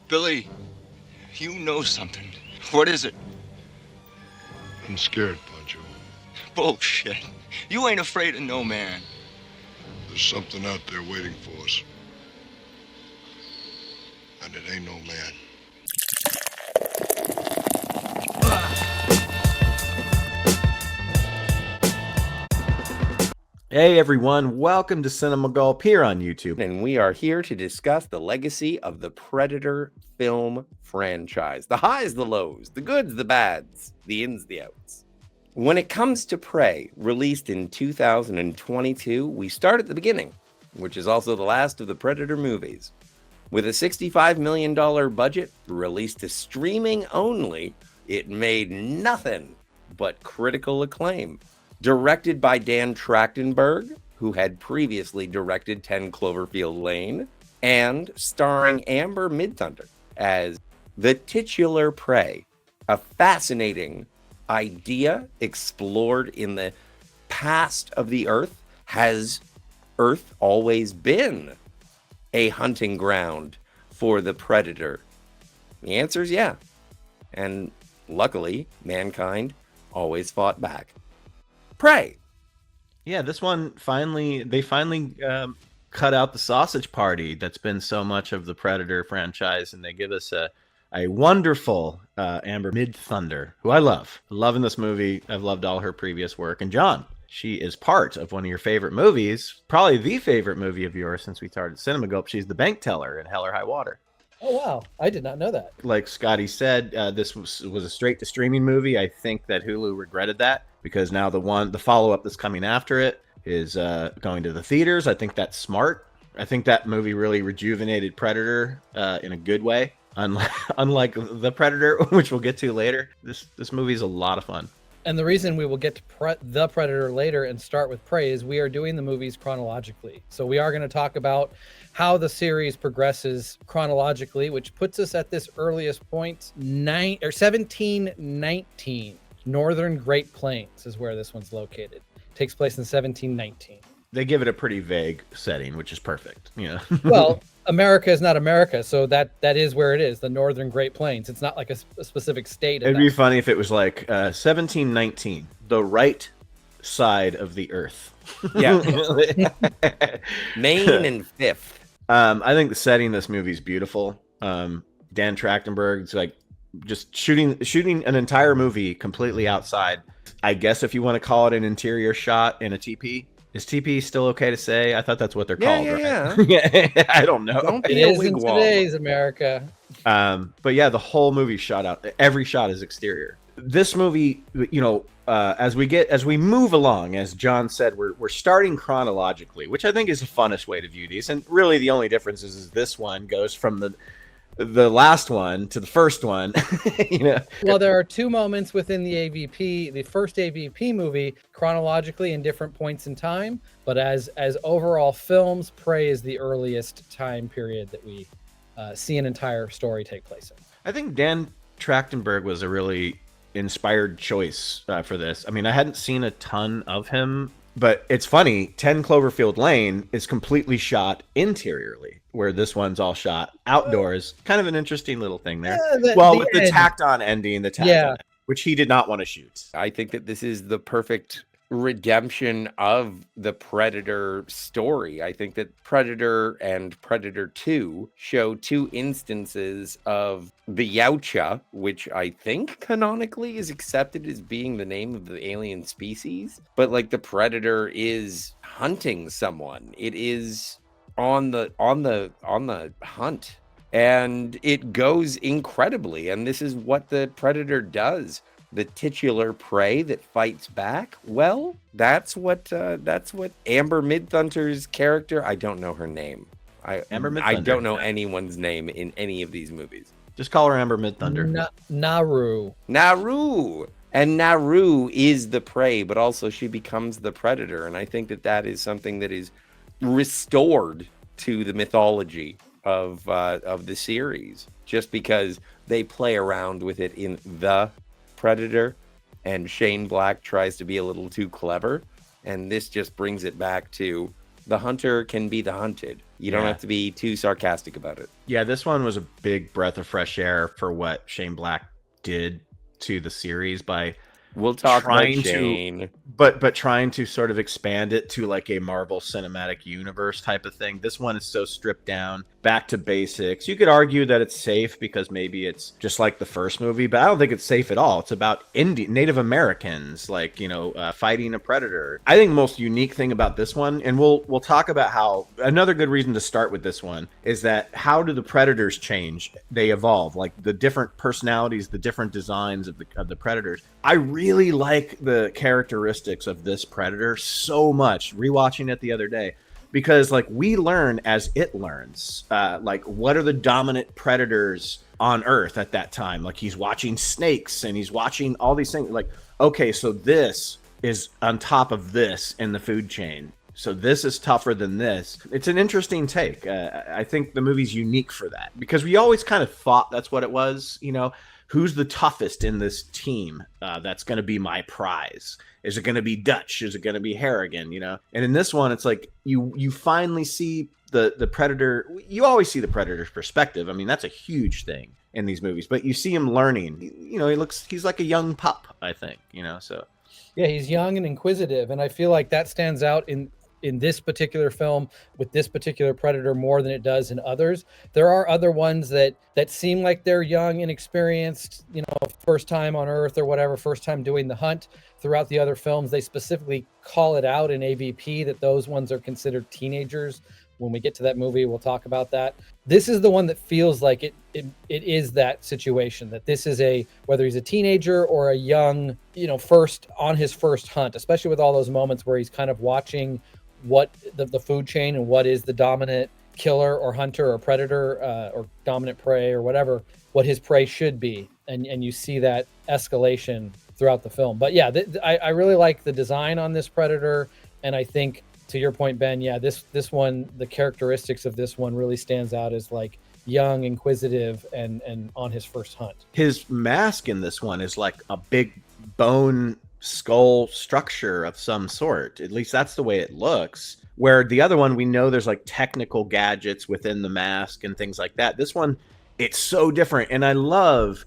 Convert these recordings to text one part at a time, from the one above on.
Billy, you know something. What is it? I'm scared, Pancho. Bullshit. You ain't afraid of no man. There's something out there waiting for us. And it ain't no man. Hey everyone, welcome to Cinema Gulp here on YouTube, and we are here to discuss the legacy of the Predator film franchise. The highs, the lows, the goods, the bads, the ins, the outs. When it comes to Prey, released in 2022, we start at the beginning, which is also the last of the Predator movies. With a $65 million budget, released to streaming only, it made nothing but critical acclaim. Directed by Dan Trachtenberg, who had previously directed 10 Cloverfield Lane, and starring Amber Midthunder as the titular Prey, a fascinating idea explored in the past of the Earth. Has Earth always been a hunting ground for the Predator? The answer is yeah. And luckily, mankind always fought back. Prey. Yeah, this one they finally cut out the sausage party that's been so much of the Predator franchise, and they give us a wonderful Amber Midthunder, who I love. Loving this movie. I've loved all her previous work. And John, she is part of one of your favorite movies, probably the favorite movie of yours since we started Cinema Gulp. She's the bank teller in Hell or High Water. Oh, wow. I did not know that. Like Scotty said, this was a straight to streaming movie. I think that Hulu regretted that because now the follow-up that's coming after it is going to the theaters. I think that's smart. I think that movie really rejuvenated Predator in a good way. Unlike the Predator, which we'll get to later, this movie is a lot of fun. And the reason we will get to the Predator later and start with Prey is we are doing the movies chronologically. So we are going to talk about how the series progresses chronologically, which puts us at this earliest point, 1719. Northern Great Plains is where this one's located. Takes place in 1719. They give it a pretty vague setting, which is perfect. Yeah. Well, America is not America, so that is where it is, the Northern Great Plains. It's not like a specific state. It'd be funny if it was like 1719, the right side of the earth. Yeah. Maine and Fifth. I think the setting of this movie is beautiful. Dan Trachtenberg's like just shooting an entire movie completely outside. I guess if you want to call it an interior shot in a TP. Is TP still okay to say? I thought that's what they're called, right? Yeah. I don't know. It is in today's America. But yeah, the whole movie shot out. Every shot is exterior. This movie, as we move along, as John said, we're starting chronologically, which I think is the funnest way to view these. And really, the only difference is this one goes from the last one to the first one. Well, there are two moments within the AVP, the first AVP movie, chronologically in different points in time, but as overall films, Prey is the earliest time period that we see an entire story take place in. I think Dan Trachtenberg was a really inspired choice for this. I mean, I hadn't seen a ton of him, but it's funny, 10 Cloverfield Lane is completely shot interiorly, where this one's all shot outdoors. Kind of an interesting little thing there. With the tacked on ending, which he did not want to shoot. I think that this is the perfect redemption of the Predator story. I think that Predator and Predator 2 show two instances of the Yautja, which I think canonically is accepted as being the name of the alien species. But like the Predator is hunting someone. It is on the hunt. And it goes incredibly. And this is what the Predator does. The titular prey that fights back. Well, that's what Amber Midthunder's character. I don't know her name. Amber Midthunder. I don't know anyone's name in any of these movies. Just call her Amber Midthunder. Naru. And Naru is the prey, but also she becomes the Predator. And I think that is something that is restored to the mythology of the series, just because they play around with it in the Predator, and Shane Black tries to be a little too clever, and this just brings it back to The hunter can be the hunted. You don't Yeah. have to be too sarcastic about it. Yeah, this one was a big breath of fresh air for what Shane Black did to the series by We'll talk about trying to Shane. but trying to sort of expand it to like a Marvel Cinematic Universe type of thing. This one is so stripped down, back to basics. You could argue that it's safe because maybe it's just like the first movie, but I don't think it's safe at all. It's about Native Americans, like, fighting a predator. I think the most unique thing about this one, and we'll talk about how another good reason to start with this one is that how do the predators change? They evolve, like the different personalities, the different designs of the predators. I really like the characteristics of this predator so much, rewatching it the other day, because like we learn as it learns, like what are the dominant predators on Earth at that time. Like he's watching snakes and he's watching all these things, like, okay, so this is on top of this in the food chain, so this is tougher than this. It's an interesting take. I think the movie's unique for that, because we always kind of thought that's what it was, who's the toughest in this team? That's going to be my prize. Is it going to be Dutch? Is it going to be Harrigan? And in this one, it's like you finally see the predator. You always see the predator's perspective. I mean, that's a huge thing in these movies. But you see him learning. He's like a young pup, I think. So Yeah, he's young and inquisitive, and I feel like that stands out in this particular film with this particular predator more than it does in others. There are other ones that seem like they're young and experienced, first time on Earth or whatever, first time doing the hunt. Throughout the other films, they specifically call it out in AVP that those ones are considered teenagers. When we get to that movie, we'll talk about that. This is the one that feels like it is that situation, that this is whether he's a teenager or a young, first on his first hunt, especially with all those moments where he's kind of watching what the food chain and what is the dominant killer or hunter or predator or dominant prey or whatever, what his prey should be. And you see that escalation throughout the film. But yeah, I really like the design on this predator. And I think, to your point, Ben, yeah, this one, the characteristics of this one really stands out as like young, inquisitive, and on his first hunt. His mask in this one is like a big bone skull structure of some sort. At least that's the way it looks. Where the other one, we know there's like technical gadgets within the mask and things like that. This one, it's so different. And I love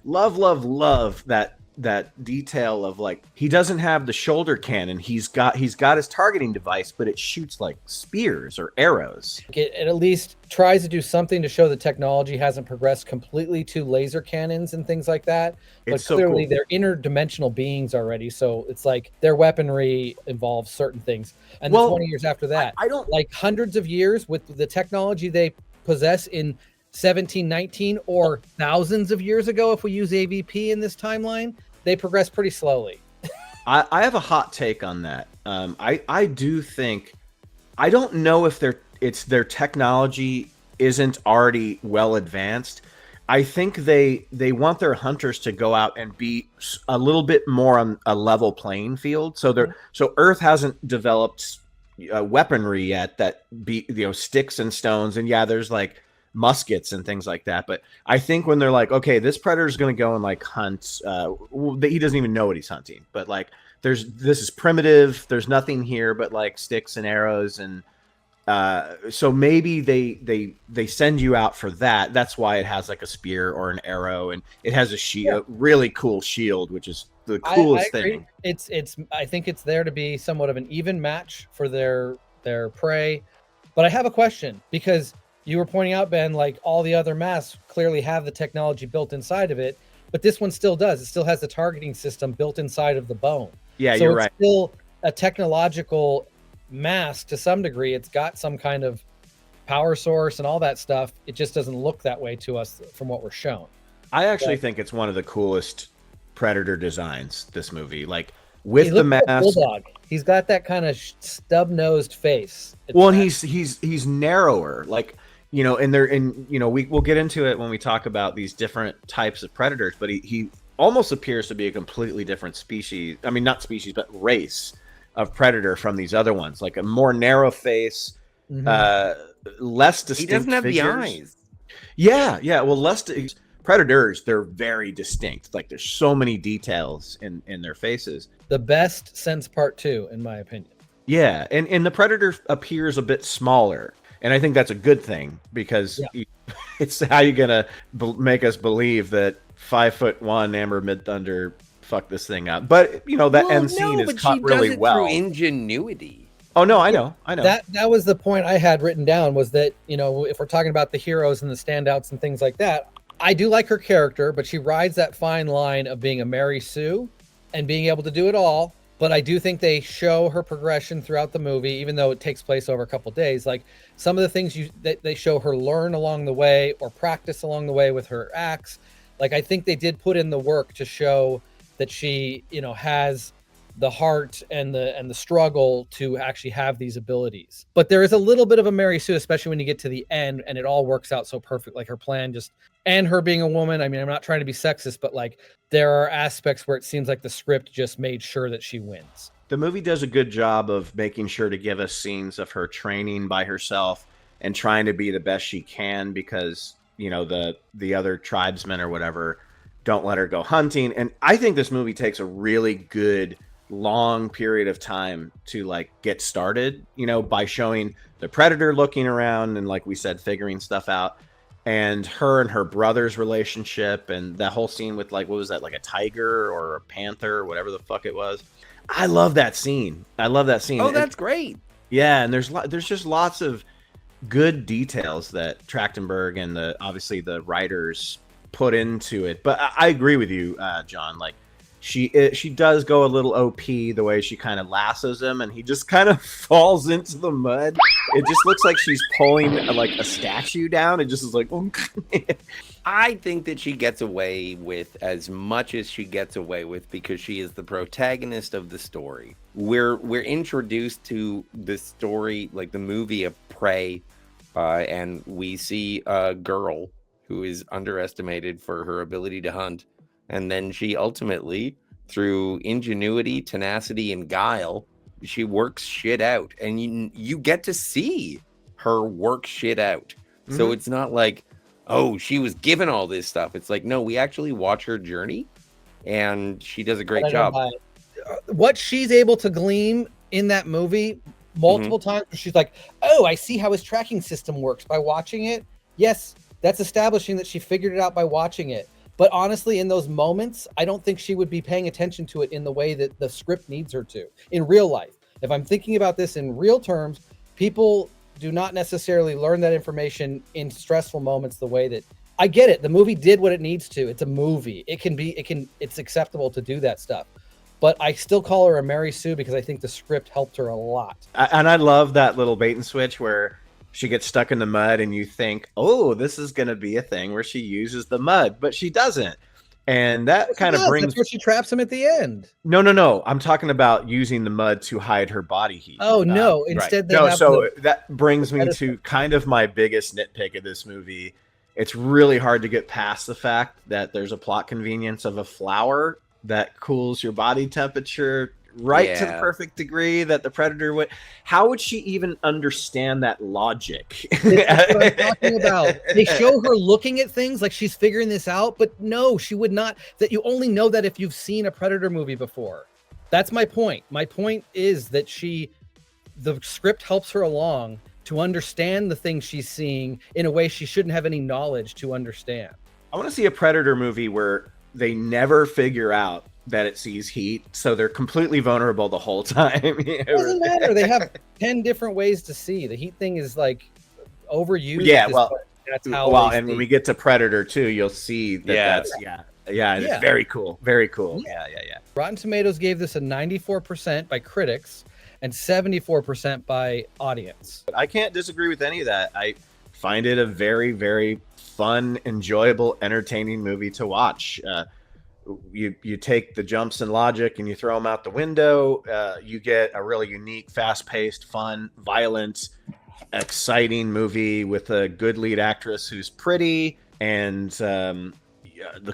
that detail of like, he doesn't have the shoulder cannon. He's got his targeting device, but it shoots like spears or arrows. It at least tries to do something to show the technology hasn't progressed completely to laser cannons and things like that. But It's so clearly cool. they're interdimensional beings already. So it's like their weaponry involves certain things. And then 20 years after that, I don't like hundreds of years with the technology they possess in 1719 or thousands of years ago, if we use AVP in this timeline, they progress pretty slowly. I have a hot take on that. I do think, I don't know if their technology isn't already well advanced. I think they want their hunters to go out and be a little bit more on a level playing field. So Earth hasn't developed weaponry yet that sticks and stones, and yeah, there's like muskets and things like that. But I think when they're like, okay, this predator is going to go and like hunt, he doesn't even know what he's hunting, but like this is primitive. There's nothing here but like sticks and arrows, and so maybe they send you out for that. That's why it has like a spear or an arrow, and it has a shield, really cool shield, which is the coolest I agree. thing. It's I think it's there to be somewhat of an even match for their prey. But I have a question, because you were pointing out, Ben, like all the other masks clearly have the technology built inside of it, but this one still does. It still has the targeting system built inside of the bone. Yeah, so you're it's right. Still a technological mask to some degree. It's got some kind of power source and all that stuff. It just doesn't look that way to us from what we're shown. I actually think it's one of the coolest predator designs, this movie. Like with the Like a mask. bulldog. He's got that kind of stub-nosed face. Well, and he's narrower, like, we'll get into it when we talk about these different types of predators, but he almost appears to be a completely different species. I mean, not species, but race of predator from these other ones, like a more narrow face, less distinct. He doesn't have figures. the eyes. Yeah. Well, predators, they're very distinct. Like there's so many details in their faces. The best since part 2, in my opinion. Yeah, and the Predator appears a bit smaller, and I think that's a good thing because it's how you gonna make us believe that 5'1" Amber Midthunder fucked this thing up. But you know that end scene is cut really well. Through ingenuity. Oh no, I know. That was the point I had written down, was that, you know, if we're talking about the heroes and the standouts and things like that, I do like her character, but she rides that fine line of being a Mary Sue and being able to do it all. But I do think they show her progression throughout the movie, even though it takes place over a couple of days. Like some of the things that they show her learn along the way or practice along the way with her axe. Like I think they did put in the work to show that she, you know, has the heart and the struggle to actually have these abilities. But there is a little bit of a Mary Sue, especially when you get to the end and it all works out so perfect. Like her plan just, and her being a woman. I mean, I'm not trying to be sexist, but like there are aspects where it seems like the script just made sure that she wins. The movie does a good job of making sure to give us scenes of her training by herself and trying to be the best she can because, you know, the other tribesmen or whatever don't let her go hunting. And I think this movie takes a really good long period of time to like get started, you know, by showing the Predator looking around and, like we said, figuring stuff out, and her brother's relationship, and that whole scene with, like, what was that, like a tiger or a panther or whatever the fuck it was. I love that scene. Oh, that's great. Yeah, and there's just lots of good details that Trachtenberg and obviously the writers put into it. But I agree with you, John. Like she does go a little OP the way she kind of lassos him, and he just kind of falls into the mud. It just looks like she's pulling like a statue down. It just is like. I think that she gets away with as much as she gets away with because she is the protagonist of the story. We're introduced to the story, like the movie of Prey, and we see a girl who is underestimated for her ability to hunt. And then she ultimately, through ingenuity, tenacity, and guile, she works shit out. And you get to see her work shit out. Mm-hmm. So it's not like, oh, she was given all this stuff. It's like, no, we actually watch her journey, and she does a great job. What she's able to glean in that movie multiple times, she's like, oh, I see how his tracking system works by watching it. Yes, that's establishing that she figured it out by watching it. But honestly, in those moments, I don't think she would be paying attention to it in the way that the script needs her to in real life. If I'm thinking about this in real terms, people do not necessarily learn that information in stressful moments the way that I get it. The movie did what it needs to. It's a movie. It's acceptable to do that stuff. But I still call her a Mary Sue because I think the script helped her a lot. And I love that little bait and switch where she gets stuck in the mud and you think, oh, this is going to be a thing where she uses the mud, but she doesn't. And that kind of brings... That's where she traps him at the end. No. I'm talking about using the mud to hide her body heat. Oh, no. Instead, right. That brings me to kind of my biggest nitpick of this movie. It's really hard to get past the fact that there's a plot convenience of a flower that cools your body temperature to the perfect degree that the Predator would. How would she even understand that logic? That's what I'm talking about. They show her looking at things like she's figuring this out, but no, she would not. That you only know that if you've seen a Predator movie before. That's my point. My point is that the script helps her along to understand the things she's seeing in a way she shouldn't have any knowledge to understand. I want to see a Predator movie where they never figure out that it sees heat, so they're completely vulnerable the whole time. It doesn't matter. They have 10 different ways to see. The heat thing is like overused. Yeah, well, that's how. Well, and when we get to Predator 2, you'll see that it's very cool. Very cool. Yeah. Rotten Tomatoes gave this a 94% by critics and 74% by audience. I can't disagree with any of that. I find it a very, very fun, enjoyable, entertaining movie to watch. You take the jumps in logic and you throw them out the window. You get a really unique, fast-paced, fun, violent, exciting movie with a good lead actress who's pretty, and the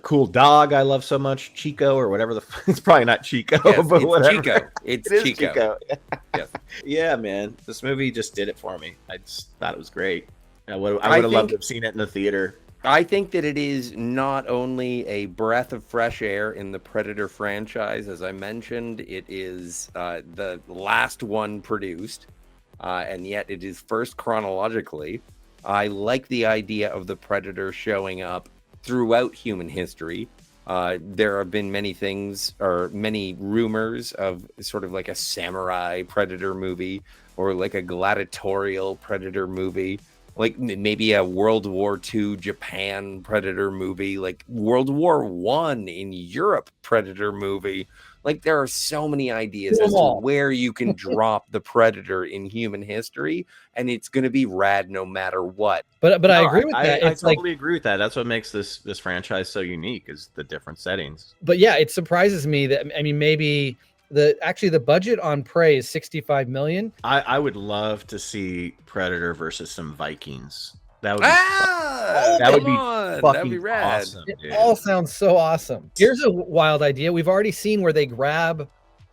cool dog I love so much, Chico, or whatever it's probably not Chico, but whatever. Chico. It's Chico. Yes. Yeah, man, this movie just did it for me. I just thought it was great. I would have loved to have seen it in the theater. I think that it is not only a breath of fresh air in the Predator franchise, as I mentioned, it is the last one produced, and yet it is first chronologically. I like the idea of the Predator showing up throughout human history. There have been many things or many rumors of sort of like a samurai Predator movie or like a gladiatorial Predator movie, like maybe a World War II Japan Predator movie, like World War One in Europe Predator movie. Like there are so many ideas Do 'em as to all. where you can drop the Predator in human history, and it's going to be rad no matter what. But I No, agree with that. I It's like, totally agree with that. That's what makes this franchise so unique is the different settings. but yeah, it surprises me that, I mean, maybe the budget on Prey is 65 million. I would love to see Predator versus some Vikings. That would be That would be that'd fucking be rad. awesome. It Dude. all sounds so awesome. Here's a wild idea. We've already seen where they grab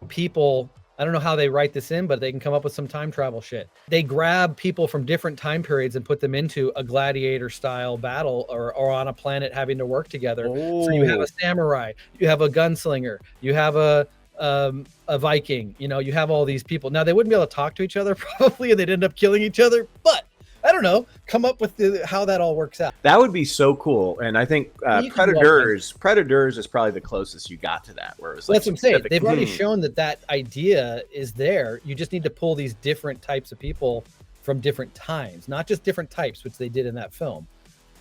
people. I don't know how they write this in, but they can come up with some time travel shit. They grab people from different time periods and put them into a gladiator style battle or on a planet having to work together. So you have a samurai, you have a gunslinger, you have a Viking, you know, you have all these people. Now they wouldn't be able to talk to each other probably, and they'd end up killing each other, but I don't know, come up with how that all works out. That would be so cool. And I think You can go Predators is probably the closest you got to that. Where it was like That's what I'm saying. specific- They've already shown that idea is there. You just need to pull these different types of people from different times, not just different types, which they did in that film.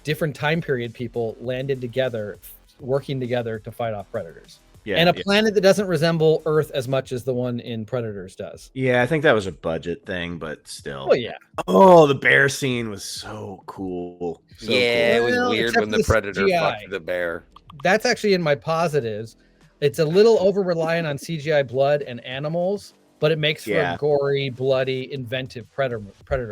Different time period people landed together, working together to fight off predators. Yeah, and a yeah. planet that doesn't resemble Earth as much as the one in Predators does. Yeah, I think that was a budget thing, but still. Oh yeah. Oh, the bear scene was so cool. So Yeah, cool. it was Well, weird except when the the Predator CGI. fucked the bear. That's actually in my positives. It's a little over reliant on CGI blood and animals, but it makes for Yeah. a gory, bloody, inventive predator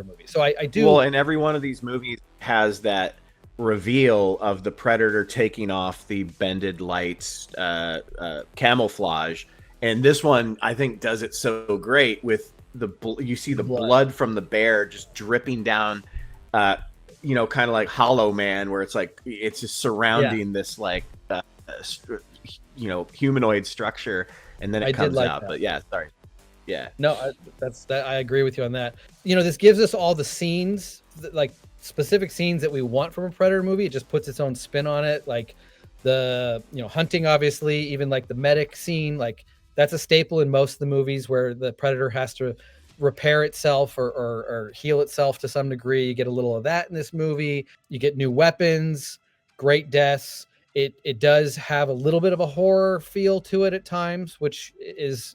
movie. So I do. Well, and every one of these movies has that reveal of the predator taking off the bended lights camouflage, and this one I think does it so great with you see the blood from the bear just dripping down, you know, kind of like Hollow Man, where it's like it's just surrounding this like you know, humanoid structure, and then it comes out. But yeah, sorry. Yeah. No, I agree with you on that. You know, this gives us all the scenes, like specific scenes that we want from a Predator movie. It just puts its own spin on it. Like the, you know, hunting, obviously, even like the medic scene, like that's a staple in most of the movies where the Predator has to repair itself or heal itself to some degree. You get a little of that in this movie. You get new weapons, great deaths. It does have a little bit of a horror feel to it at times, which is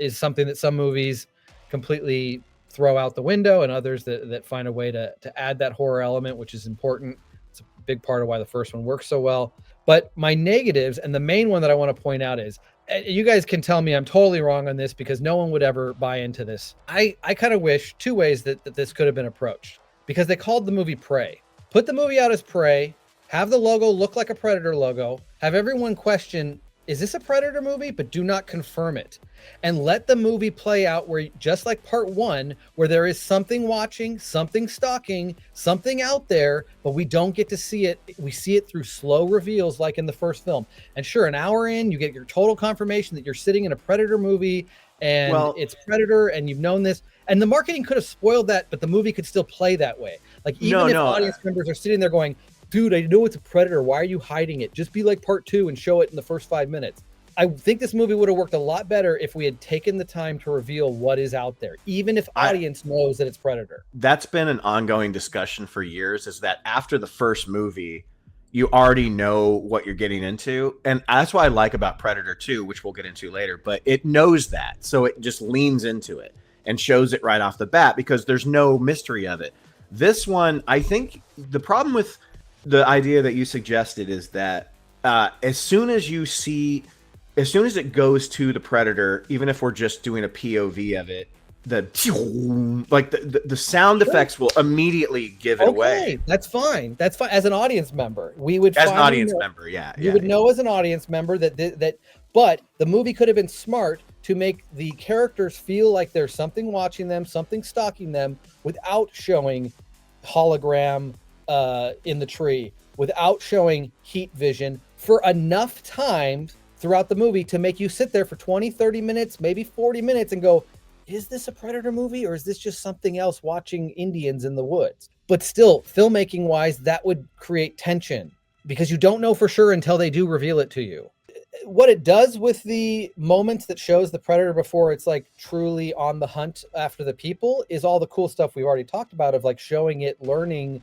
something that some movies completely throw out the window, and others that find a way to add that horror element, which is important. It's a big part of why the first one works so well. But my negatives, and the main one that I want to point out is, you guys can tell me I'm totally wrong on this because no one would ever buy into this. I kind of wish two ways that this could have been approached, because they called the movie Prey. Put the movie out as Prey, have the logo look like a Predator logo, have everyone question, is this a Predator movie? But do not confirm it. And let the movie play out where, just like part one, where there is something watching, something stalking, something out there, but we don't get to see it. We see it through slow reveals like in the first film. And sure, an hour in, you get your total confirmation that you're sitting in a Predator movie and it's Predator and you've known this. And the marketing could have spoiled that, but the movie could still play that way. Like even if audience members are sitting there going, dude, I know it's a Predator. Why are you hiding it? Just be like part two and show it in the first 5 minutes. I think this movie would have worked a lot better if we had taken the time to reveal what is out there, even if audience knows that it's Predator. That's been an ongoing discussion for years, is that after the first movie, you already know what you're getting into. And that's what I like about Predator 2, which we'll get into later, but it knows that. So it just leans into it and shows it right off the bat because there's no mystery of it. This one, I think the problem with the idea that you suggested is that as soon as it goes to the Predator, even if we're just doing a POV of it, the sound effects will immediately give it away. That's fine. That's fine. As an audience member, we would as an audience member, you would know as an audience member that. But the movie could have been smart to make the characters feel like there's something watching them, something stalking them, without showing hologram in the tree, without showing heat vision for enough time throughout the movie to make you sit there for 20, 30 minutes, maybe 40 minutes and go, is this a Predator movie or is this just something else watching Indians in the woods? But still, filmmaking wise, that would create tension because you don't know for sure until they do reveal it to you. What it does with the moments that shows the Predator before it's like truly on the hunt after the people is all the cool stuff we've already talked about of like showing it, learning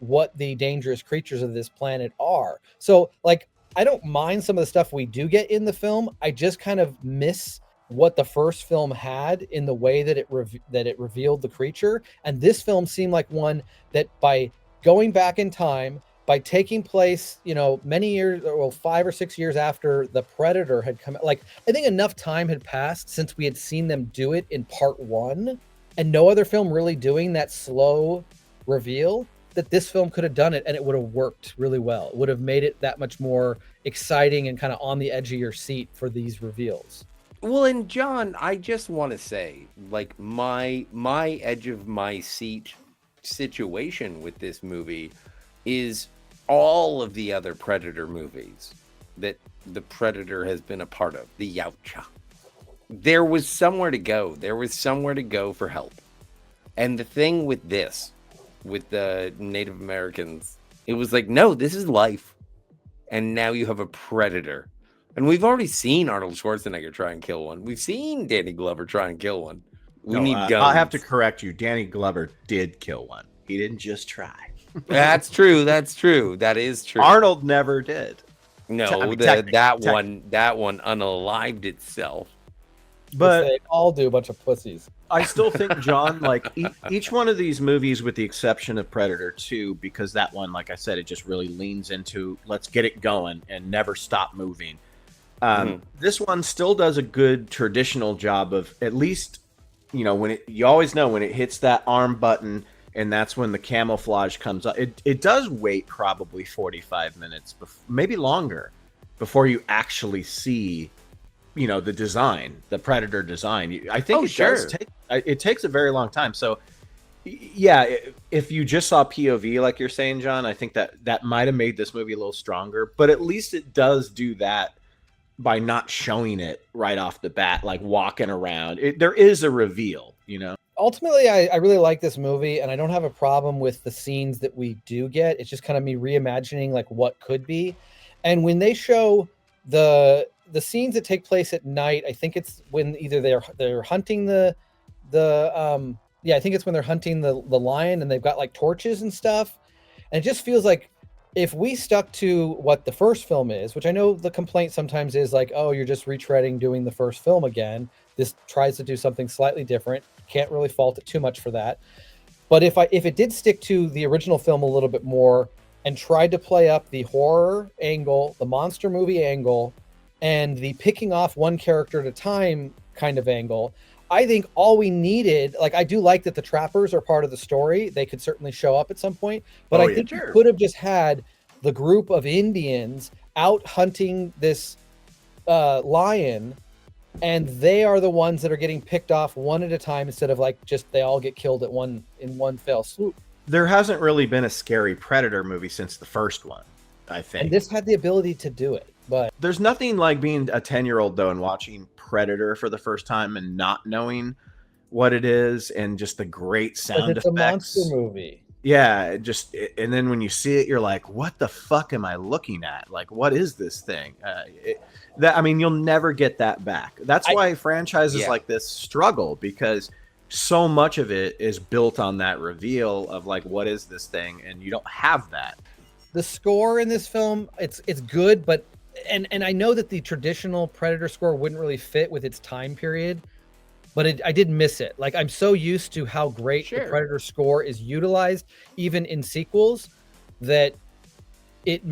what the dangerous creatures of this planet are. So like, I don't mind some of the stuff we do get in the film. I just kind of miss what the first film had in the way that it revealed the creature. And this film seemed like one that by going back in time, by taking place, you know, many years, well, 5 or 6 years after the Predator had come out, like I think enough time had passed since we had seen them do it in part 1 and no other film really doing that slow reveal, that this film could have done it and it would have worked really well. It would have made it that much more exciting and kind of on the edge of your seat for these reveals. Well, and John, I just want to say, like my edge of my seat situation with this movie is all of the other Predator movies that the Predator has been a part of, the Yautja. There was somewhere to go. There was somewhere to go for help. And the thing with this, with the Native Americans, it was like, no, this is life. And now you have a Predator. And we've already seen Arnold Schwarzenegger try and kill one. We've seen Danny Glover try and kill one. We need guns. I'll have to correct you. Danny Glover did kill one. He didn't just try. That's true. That's true. That is true. Arnold never did. No, that one unalived itself. But they all do a bunch of pussies. I still think, John, like each one of these movies, with the exception of Predator 2, because that one, like I said, it just really leans into let's get it going and never stop moving. This one still does a good traditional job of at least, you know, you always know when it hits that arm button and that's when the camouflage comes up. It does wait probably 45 minutes, maybe longer, before you actually see, you know, the design, the Predator design. I think it takes a very long time. So yeah, if you just saw POV, like you're saying, John, I think that might have made this movie a little stronger, but at least it does do that by not showing it right off the bat, like walking around. There is a reveal, you know? Ultimately, I really like this movie, and I don't have a problem with the scenes that we do get. It's just kind of me reimagining like what could be. And when they show the scenes that take place at night, I think it's when either they're hunting I think it's when they're hunting the lion and they've got like torches and stuff. And it just feels like if we stuck to what the first film is, which I know the complaint sometimes is like, oh, you're just retreading doing the first film again. This tries to do something slightly different. Can't really fault it too much for that. But if it did stick to the original film a little bit more and tried to play up the horror angle, the monster movie angle, and the picking off one character at a time kind of angle, I think all we needed, like I do like that the trappers are part of the story. They could certainly show up at some point, but I think you could have just had the group of Indians out hunting this lion, and they are the ones that are getting picked off one at a time instead of like just they all get killed in one fell swoop. There hasn't really been a scary Predator movie since the first one, I think. And this had the ability to do it. But there's nothing like being a 10-year-old though and watching Predator for the first time and not knowing what it is and just the great sound it's effects. It's a monster movie. Yeah, and then when you see it, you're like, what the fuck am I looking at? Like, what is this thing? You'll never get that back. That's why franchises like this struggle, because so much of it is built on that reveal of like, what is this thing? And you don't have that. The score in this film, it's good, but and I know that the traditional Predator score wouldn't really fit with its time period, but I did miss it. Like I'm so used to how great the Predator score is utilized, even in sequels, that it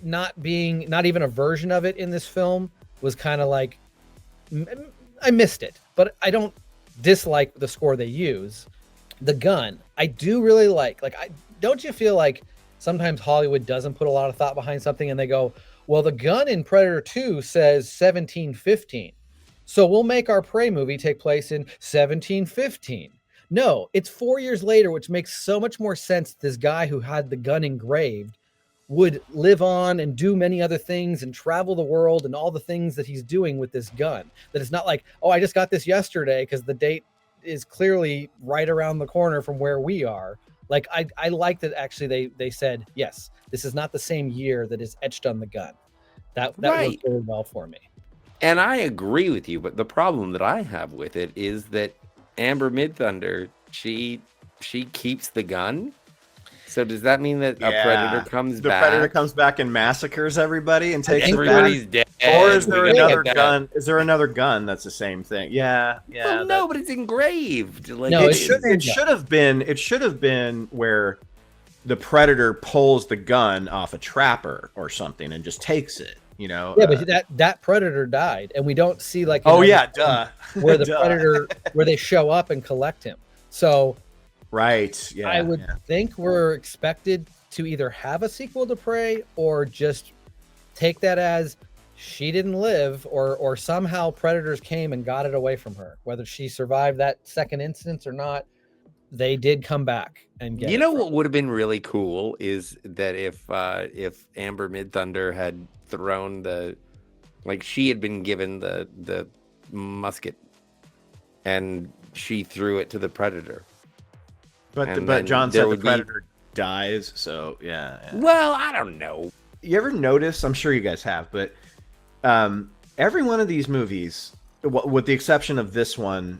not even a version of it in this film was kind of like I missed it. But I don't dislike the score they use. The gun, I do really like. Don't you feel like sometimes Hollywood doesn't put a lot of thought behind something and they go, well, the gun in Predator 2 says 1715. So we'll make our Prey movie take place in 1715. No, it's 4 years later, which makes so much more sense. This guy who had the gun engraved would live on and do many other things and travel the world and all the things that he's doing with this gun. That it's not like, oh, I just got this yesterday, because the date is clearly right around the corner from where we are. Like, I like that actually they said, yes, this is not the same year that is etched on the gun. That Right. worked really well for me. And I agree with you, but the problem that I have with it is that Amber Midthunder, she keeps the gun. So does that mean that a predator comes back? The predator comes back and massacres everybody and takes Everybody's it back? dead. Or is there We gotta another get that. gun? Is there another gun that's the same thing? Yeah. Well, no, but it's engraved. Like, No, It should have been. It should have been where the predator pulls the gun off a trapper or something and just takes it. You know. Yeah, but that predator died, and we don't see like Oh another yeah, one duh. where the Duh. predator where they show up and collect him. So Right. Yeah. I would think we're expected to either have a sequel to Prey or just take that as she didn't live, or somehow predators came and got it away from her. Whether she survived that second instance or not, they did come back and get You it know from what would have been really cool is that if Amber Midthunder had thrown she had been given the musket and she threw it to the predator. But And then John there said the would be- predator dies. So yeah. Well, I don't know. You ever notice? I'm sure you guys have, but every one of these movies, with the exception of this one,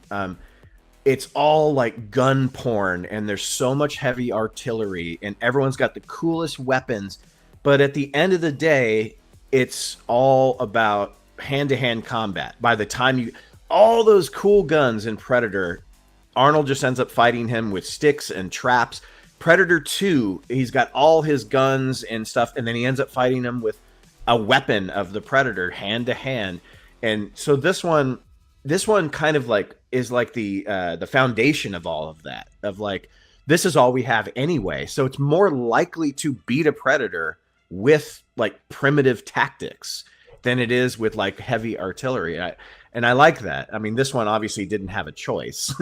it's all like gun porn, and there's so much heavy artillery, and everyone's got the coolest weapons. But at the end of the day, it's all about hand-to-hand combat. By the time all those cool guns in Predator, Arnold just ends up fighting him with sticks and traps. Predator 2, he's got all his guns and stuff, and then he ends up fighting him with a weapon of the Predator hand to hand. And so this one kind of like is like the foundation of all of that, of like, this is all we have anyway. So it's more likely to beat a Predator with like primitive tactics than it is with like heavy artillery. And I like that. I mean, this one obviously didn't have a choice,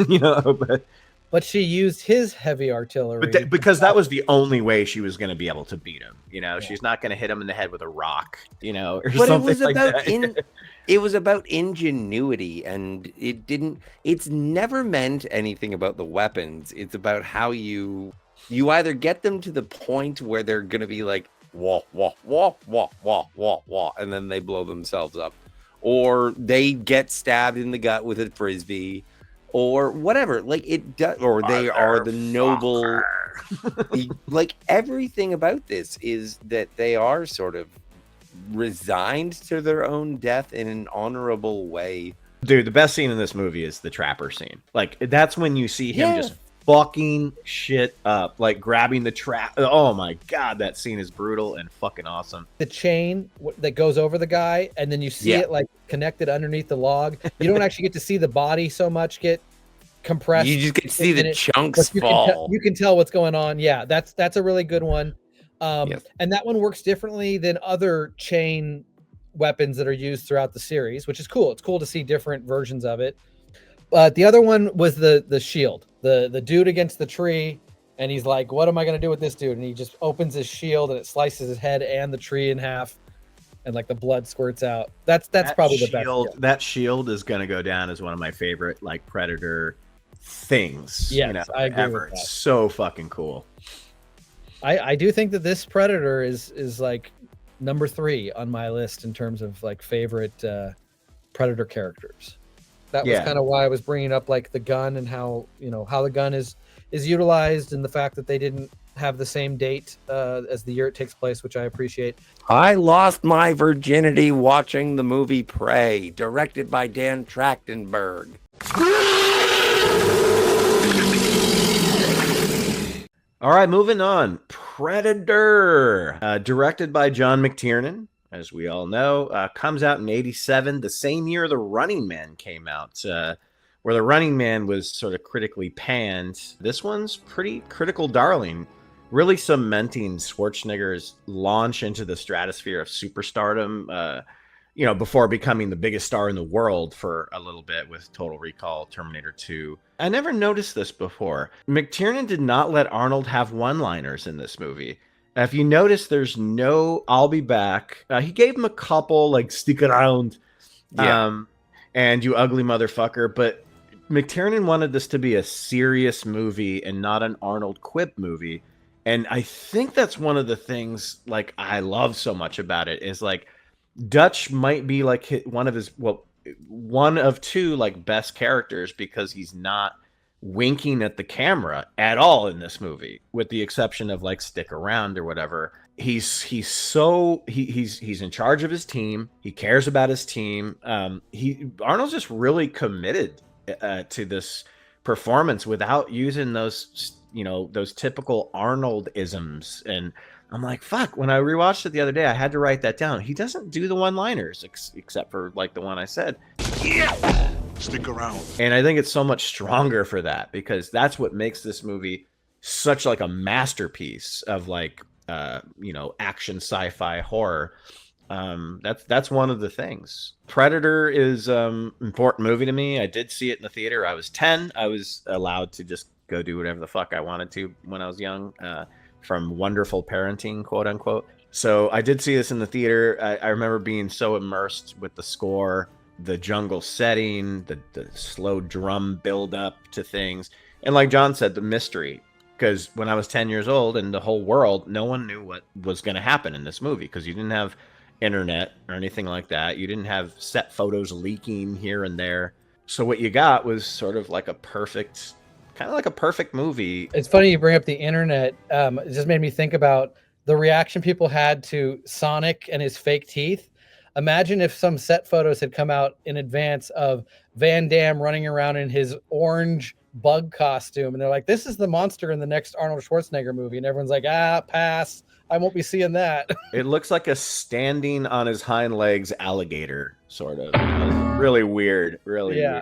But she used his heavy artillery. But because that was the only way she was going to be able to beat him. She's not going to hit him in the head with a rock, or But something it was like about that. it was about ingenuity, and it's never meant anything about the weapons. It's about how you either get them to the point where they're going to be like wah wah wah wah wah wah wah, and then they blow themselves up, or they get stabbed in the gut with a frisbee, or whatever. Like it does, or they are the noble. Like everything about this is that they are sort of resigned to their own death in an honorable way. Dude, the best scene in this movie is the trapper scene. Like, that's when you see him just fucking shit up, like grabbing the trap. Oh my god, that scene is brutal and fucking awesome. The chain that goes over the guy, and then you see it like connected underneath the log. You don't actually get to see the body so much get compressed. You just get to see the chunks you fall. You can tell what's going on. Yeah, that's a really good one. And that one works differently than other chain weapons that are used throughout the series, which is cool. It's cool to see different versions of it. But the other one was the shield, the dude against the tree, and he's like, what am I going to do with this dude? And he just opens his shield and it slices his head and the tree in half, and like the blood squirts out. That's probably the best kill. That shield is going to go down as one of my favorite like Predator things. Yes, I agree ever. with that. It's so fucking cool. I do think that this Predator is like number 3 on my list in terms of like favorite Predator characters. That was kind of why I was bringing up like the gun and how the gun is utilized, and the fact that they didn't have the same date as the year it takes place, which I appreciate. I lost my virginity watching the movie Prey, directed by Dan Trachtenberg. All right, moving on. Predator, directed by John McTiernan, as we all know, comes out in '87, the same year The Running Man came out, where The Running Man was sort of critically panned. This one's pretty critical darling, really cementing Schwarzenegger's launch into the stratosphere of superstardom, before becoming the biggest star in the world for a little bit with Total Recall, Terminator 2. I never noticed this before. McTiernan did not let Arnold have one-liners in this movie. If you notice, there's no "I'll be back." He gave him a couple like "stick around," and "you ugly motherfucker," but McTiernan wanted this to be a serious movie and not an Arnold quip movie. And I think that's one of the things like I love so much about it is like Dutch might be like one of two like best characters because he's not winking at the camera at all in this movie, with the exception of like "stick around" or whatever. He's in charge of his team. He cares about his team. Arnold's just really committed to this performance without using those those typical Arnold isms. And I'm like, fuck, when I rewatched it the other day, I had to write that down. He doesn't do the one-liners except for like the one I said. Yeah! Stick around. And I think it's so much stronger for that, because that's what makes this movie such like a masterpiece of like action sci-fi horror. That's one of the things. Predator is important movie to me. I did see it in the theater. I was 10. I was allowed to just go do whatever the fuck I wanted to when I was young, from wonderful parenting, quote unquote. So I did see this in the theater. I remember being so immersed with the score, the jungle setting, the slow drum build up to things, and like John said, the mystery. Because when I was 10 years old in the whole world, no one knew what was going to happen in this movie, because you didn't have internet or anything like that. You didn't have set photos leaking here and there. So what you got was sort of like kind of like a perfect movie. It's funny you bring up the internet. It just made me think about the reaction people had to Sonic and his fake teeth. Imagine if some set photos had come out in advance of Van Damme running around in his orange bug costume, and they're like, this is the monster in the next Arnold Schwarzenegger movie, and everyone's like, pass, I won't be seeing that. It looks like a standing on his hind legs alligator, sort of. Really weird. Weird.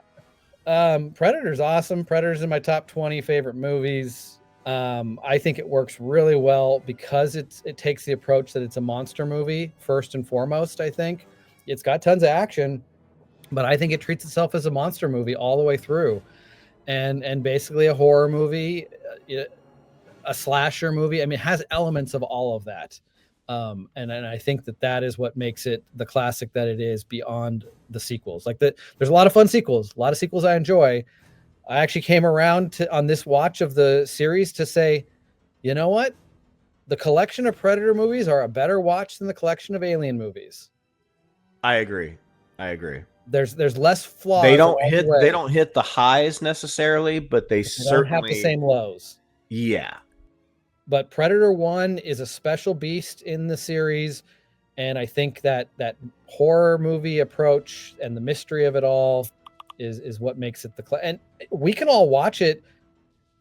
Predator's awesome. Predator's in my top 20 favorite movies. I think it works really well because it takes the approach that it's a monster movie first and foremost. I think it's got tons of action, but I think it treats itself as a monster movie all the way through, and basically a horror movie, a slasher movie. I mean, it has elements of all of that. And I think that is what makes it the classic that it is, beyond the sequels. Like there's a lot of fun sequels, a lot of sequels I enjoy. I actually came around on this watch of the series to say, you know what? The collection of Predator movies are a better watch than the collection of Alien movies. I agree. There's less flaws. They don't hit the highs necessarily, but they certainly don't have the same lows. Yeah. But Predator 1 is a special beast in the series, and I think that horror movie approach and the mystery of it all is what makes it and we can all watch it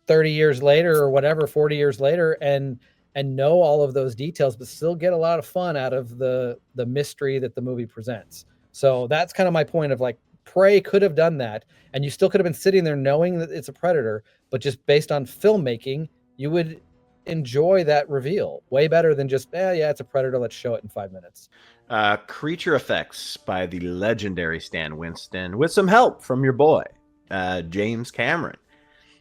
30 years later or whatever, 40 years later, and know all of those details, but still get a lot of fun out of the mystery that the movie presents. So that's kind of my point of like, Prey could have done that, and you still could have been sitting there knowing that it's a Predator, but just based on filmmaking, you would enjoy that reveal way better than just, it's a Predator, let's show it in 5 minutes. Creature effects by the legendary Stan Winston, with some help from your boy, James Cameron.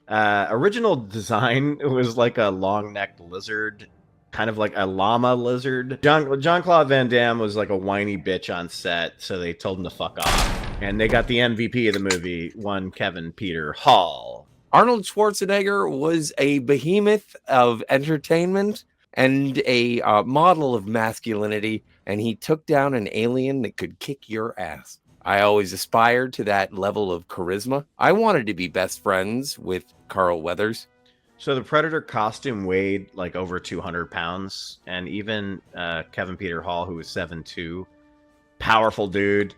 Original design was like a long-necked lizard, kind of like a llama lizard. Jean-Claude Van Damme was like a whiny bitch on set, so they told him to fuck off. And they got the MVP of the movie, one Kevin Peter Hall. Arnold Schwarzenegger was a behemoth of entertainment and a model of masculinity, and he took down an alien that could kick your ass. I always aspired to that level of charisma. I wanted to be best friends with Carl Weathers. So the Predator costume weighed like over 200 pounds, and even Kevin Peter Hall, who was 7'2", powerful dude,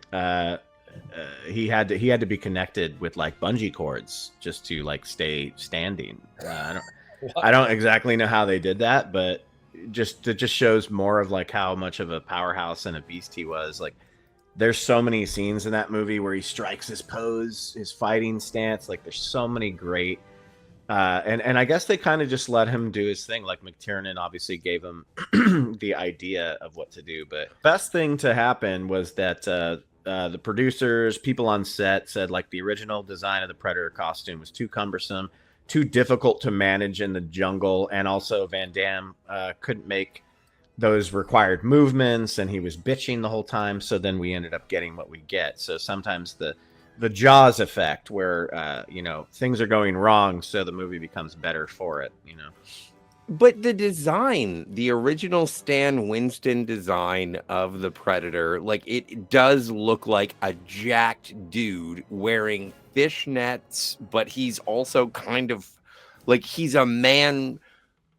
he had to be connected with like bungee cords just to like stay standing. I don't exactly know how they did that, but it just shows more of like how much of a powerhouse and a beast he was. Like, there's so many scenes in that movie where he strikes his pose, his fighting stance. Like, there's so many great, and I guess they kind of just let him do his thing. Like, McTiernan obviously gave him the idea of what to do, but best thing to happen was that the producers, people on set said like the original design of the Predator costume was too cumbersome. too difficult to manage in the jungle, and also Van Damme couldn't make those required movements, and he was bitching the whole time. So then we ended up getting what we get. So sometimes the Jaws effect, where things are going wrong, so the movie becomes better for it. But the design, the original Stan Winston design of the Predator, like it does look like a jacked dude wearing fishnets, but he's also kind of like he's a man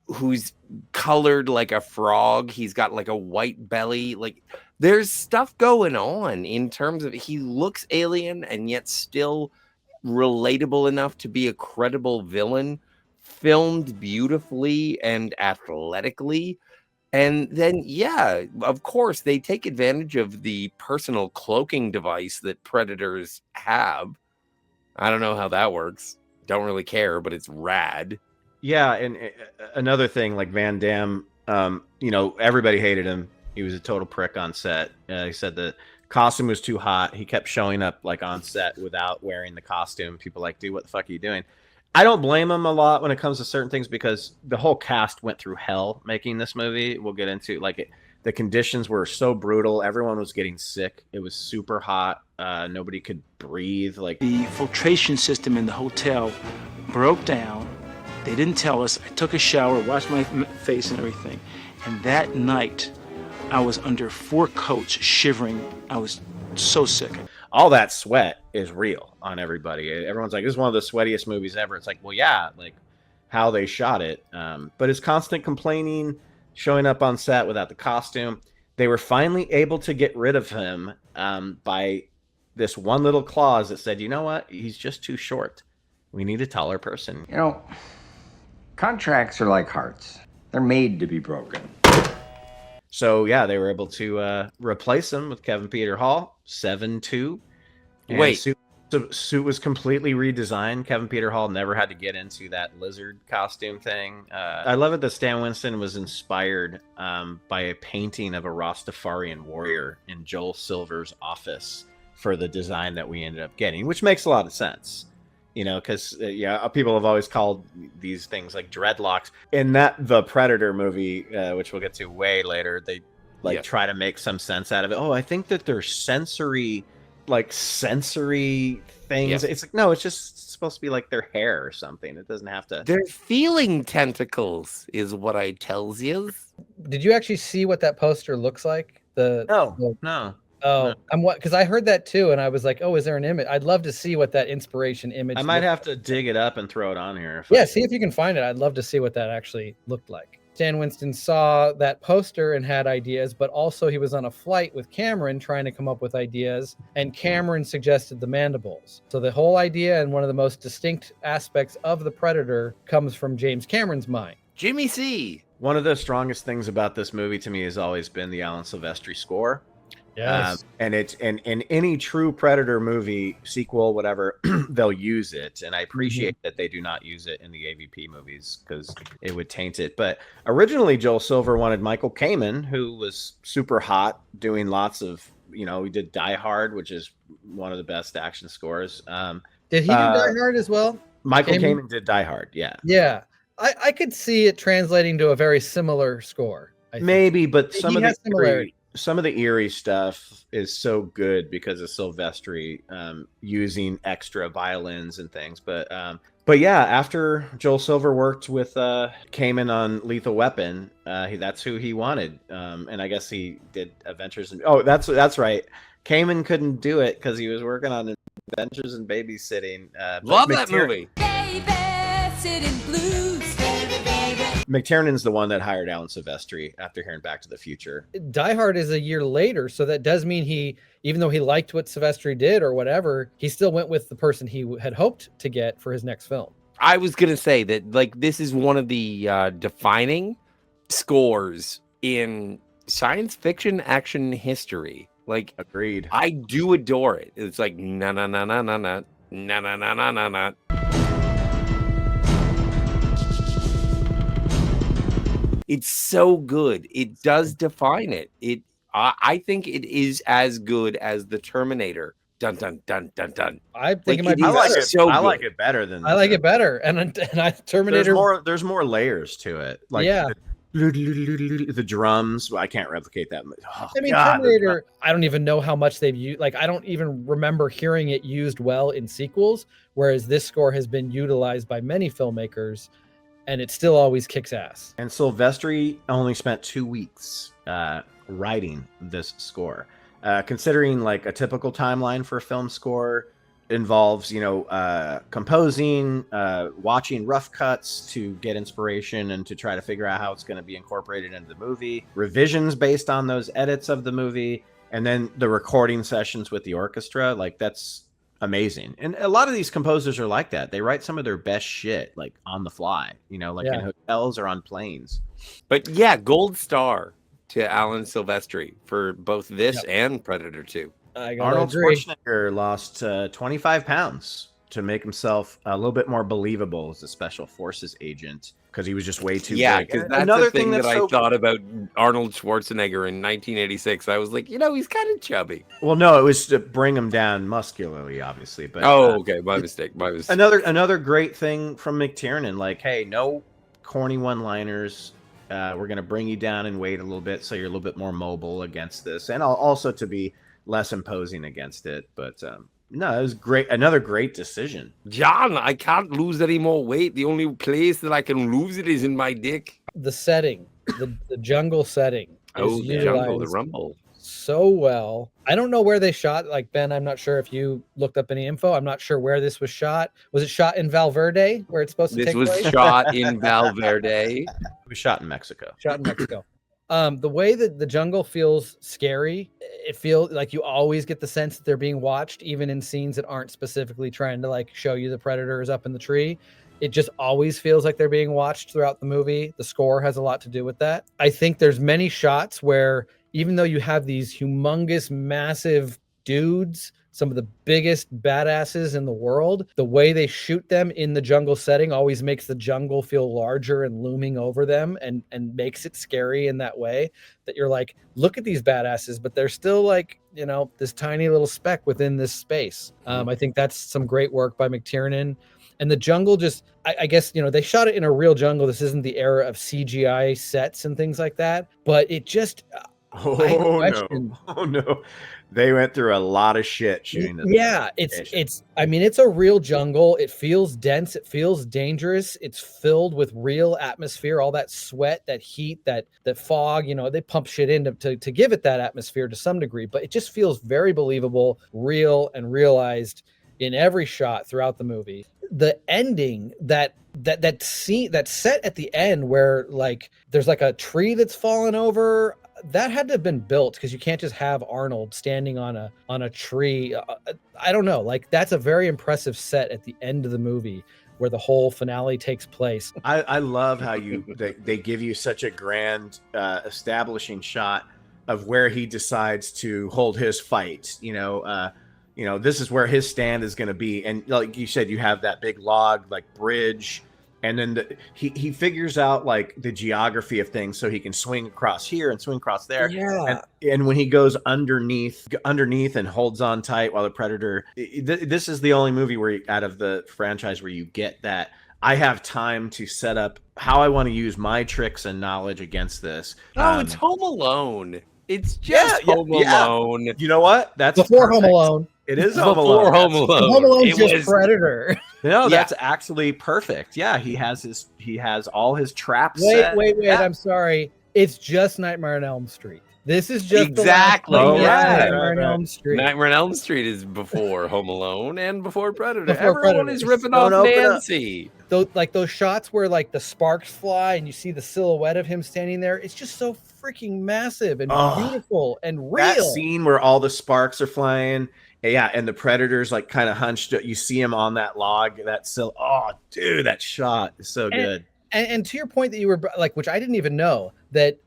who's colored like a frog. He's got like a white belly. Like there's stuff going on in terms of he looks alien and yet still relatable enough to be a credible villain. Filmed beautifully and athletically. And then, yeah, of course, they take advantage of the personal cloaking device that Predators have. I don't know how that works. Don't really care, but it's rad. Yeah, and another thing, like Van Damme, everybody hated him. He was a total prick on set. He said the costume was too hot. He kept showing up like on set without wearing the costume. People like, dude, what the fuck are you doing? I don't blame him a lot when it comes to certain things because the whole cast went through hell making this movie. We'll get into the conditions were so brutal. Everyone was getting sick. It was super hot. Nobody could breathe. Like the filtration system in the hotel broke down. They didn't tell us. I took a shower, washed my face and everything. And that night, I was under 4 coats, shivering. I was so sick. All that sweat is real on everybody. Everyone's like, this is one of the sweatiest movies ever. It's like, well, yeah, like how they shot it. But his constant complaining, showing up on set without the costume, they were finally able to get rid of him by this one little clause that said, you know what? He's just too short. We need a taller person. Contracts are like hearts. They're made to be broken. So, yeah, they were able to replace him with Kevin Peter Hall, 7'2". Wait. Suit was completely redesigned. Kevin Peter Hall never had to get into that lizard costume thing. I love it that Stan Winston was inspired by a painting of a Rastafarian warrior in Joel Silver's office for the design that we ended up getting, which makes a lot of sense. Because people have always called these things like dreadlocks. In the Predator movie, which we'll get to way later, they try to make some sense out of it. Oh, I think that they're sensory things. Yeah. It's like, no, it's just supposed to be like their hair or something. It doesn't have to. They're feeling tentacles, is what I tells you. Did you actually see what that poster looks like? No. Oh, because I heard that too, and I was like, "Oh, is there an image?" I'd love to see what that inspiration image. I might have to dig it up and throw it on here. See if you can find it. I'd love to see what that actually looked like. Stan Winston saw that poster and had ideas, but also he was on a flight with Cameron trying to come up with ideas, and Cameron suggested the mandibles. So the whole idea and one of the most distinct aspects of the Predator comes from James Cameron's mind. Jimmy C. One of the strongest things about this movie to me has always been the Alan Silvestri score. Yes. And it's in any true Predator movie, sequel, whatever, they'll use it. And I appreciate that they do not use it in the AVP movies because it would taint it. But originally, Joel Silver wanted Michael Kamen, who was super hot, doing lots of, he did Die Hard, which is one of the best action scores. Did he do Die Hard as well? Michael Kamen did Die Hard, yeah. Yeah. I could see it translating to a very similar score. Maybe, but some of the eerie stuff is so good because of Silvestri using extra violins and things. But yeah, after Joel Silver worked with Kamen on Lethal Weapon, that's who he wanted. And I guess he did Adventures. That's right. Kamen couldn't do it because he was working on Adventures in Babysitting. Love that movie. Babysitting Blues. McTiernan's the one that hired Alan Silvestri after hearing Back to the Future. Die Hard is a year later, so that does mean even though he liked what Silvestri did or whatever, he still went with the person he had hoped to get for his next film. I was going to say that, this is one of the defining scores in science fiction action history. Agreed. I do adore it. It's like, na na na na na na na na na na na na. It's so good. It does define it. I think it is as good as the Terminator dun dun dun dun dun. I think it Like, might be it is I like better. it. so I like good. it better than. I like it better. And Terminator. There's more layers to it. Like Yeah. the drums. I can't replicate that. Oh, I mean, God, the Terminator, I don't even know how much they've used. Like, I don't even remember hearing it used well in sequels, whereas this score has been utilized by many filmmakers, and it still always kicks ass. And Silvestri only spent 2 weeks writing this score. Considering like a typical timeline for a film score involves, composing, watching rough cuts to get inspiration and to try to figure out how it's going to be incorporated into the movie, revisions based on those edits of the movie, and then the recording sessions with the orchestra. Like, that's amazing. And a lot of these composers are like that. They write some of their best shit like on the fly, in hotels or on planes. But yeah, gold star to Alan Silvestri for both this and Predator 2. Arnold Schwarzenegger lost 25 pounds to make himself a little bit more believable as a special forces agent because he was just way too Yeah, big. because that's another thing that I thought about Arnold Schwarzenegger in 1986. I was like, he's kind of chubby. Well, no, it was to bring him down muscularly, obviously. But okay, my mistake. Another great thing from McTiernan, like, hey, no corny one-liners. We're gonna bring you down in weight a little bit, so you're a little bit more mobile against this, and also to be less imposing against it. But no, it was great. Another great decision. John, I can't lose any more weight. The only place that I can lose it is in my dick. The setting, the jungle setting. Oh, the jungle, the rumble. So well. I don't know where they shot. Like, Ben, I'm not sure if you looked up any info. I'm not sure where this was shot. Was it shot in Valverde, where it's supposed to take place? This was shot in Valverde. It was shot in Mexico. Shot in Mexico. The way that the jungle feels scary, it feels like you always get the sense that they're being watched, even in scenes that aren't specifically trying to like show you the predators up in the tree. It just always feels like they're being watched throughout the movie. The score has a lot to do with that. I think there's many shots where even though you have these humongous, massive dudes, some of the biggest badasses in the world, the way they shoot them in the jungle setting always makes the jungle feel larger and looming over them and makes it scary in that way that you're like, look at these badasses, but they're still like, this tiny little speck within this space. I think that's some great work by McTiernan. And the jungle just, I guess, they shot it in a real jungle. This isn't the era of CGI sets and things like that, but it just... Oh no. They went through a lot of shit shooting this. Yeah, it's a real jungle. It feels dense, it feels dangerous. It's filled with real atmosphere, all that sweat, that heat, that fog, they pump shit in to give it that atmosphere to some degree, but it just feels very believable, real, and realized in every shot throughout the movie. The ending, that scene, that set at the end where like there's like a tree that's fallen over, that had to have been built because you can't just have Arnold standing on a tree. I don't know. Like, that's a very impressive set at the end of the movie where the whole finale takes place. I love how they give you such a grand establishing shot of where he decides to hold his fight. This is where his stand is going to be. And like you said, you have that big log, like bridge. And then he figures out like the geography of things so he can swing across here and swing across there. Yeah. And when he goes underneath and holds on tight while the predator, this is the only movie out of the franchise where you get that. I have time to set up how I want to use my tricks and knowledge against this. Oh, it's Home Alone. It's just Home Alone. You know what? That's before perfect. Home Alone. It is Before Home Alone. Home Alone. Home Alone's just Predator. No, that's actually perfect. Yeah, he has all his traps. Wait. Yeah. I'm sorry. It's just Nightmare on Elm Street. This is just exactly. Nightmare on Elm Street. Nightmare on Elm Street is before Home Alone and before Predator. Before Everyone Predator. is ripping off Nancy. Those shots where like the sparks fly and you see the silhouette of him standing there. It's just so freaking massive and beautiful and real. That scene where all the sparks are flying. Yeah, and the predator's like kind of hunched. You see him on that log. Oh, dude, that shot is so good. And to your point that you were like, which I didn't even know, that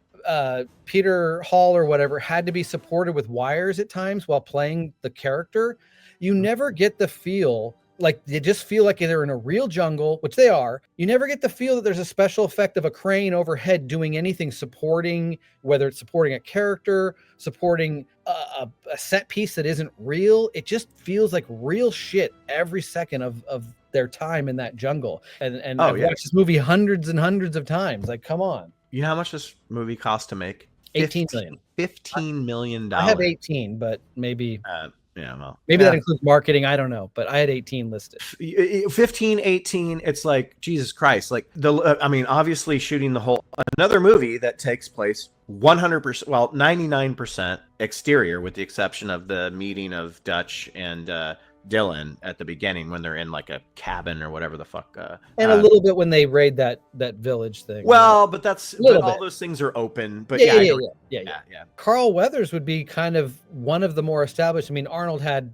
Peter Hall or whatever had to be supported with wires at times while playing the character. You never get the feel like they just feel like they're in a real jungle, which they are. You never get the feel that there's a special effect of a crane overhead doing anything supporting, whether it's supporting a character, supporting a set piece that isn't real. It just feels like real shit every second of their time in that jungle. And I've watched this movie hundreds and hundreds of times. Like, come on. You know how much this movie cost to make? 18 million. $15 million. I have 18, but maybe maybe that includes marketing. I don't know, but I had 18 listed. 15, 18. It's like, Jesus Christ. Like I mean, obviously shooting another movie that takes place 100%, well, 99% exterior, with the exception of the meeting of Dutch and Dylan at the beginning when they're in like a cabin or whatever the fuck. And a little bit when they raid that village thing. Well, but all those things are open. But yeah. Carl Weathers would be kind of one of the more established. I mean, Arnold had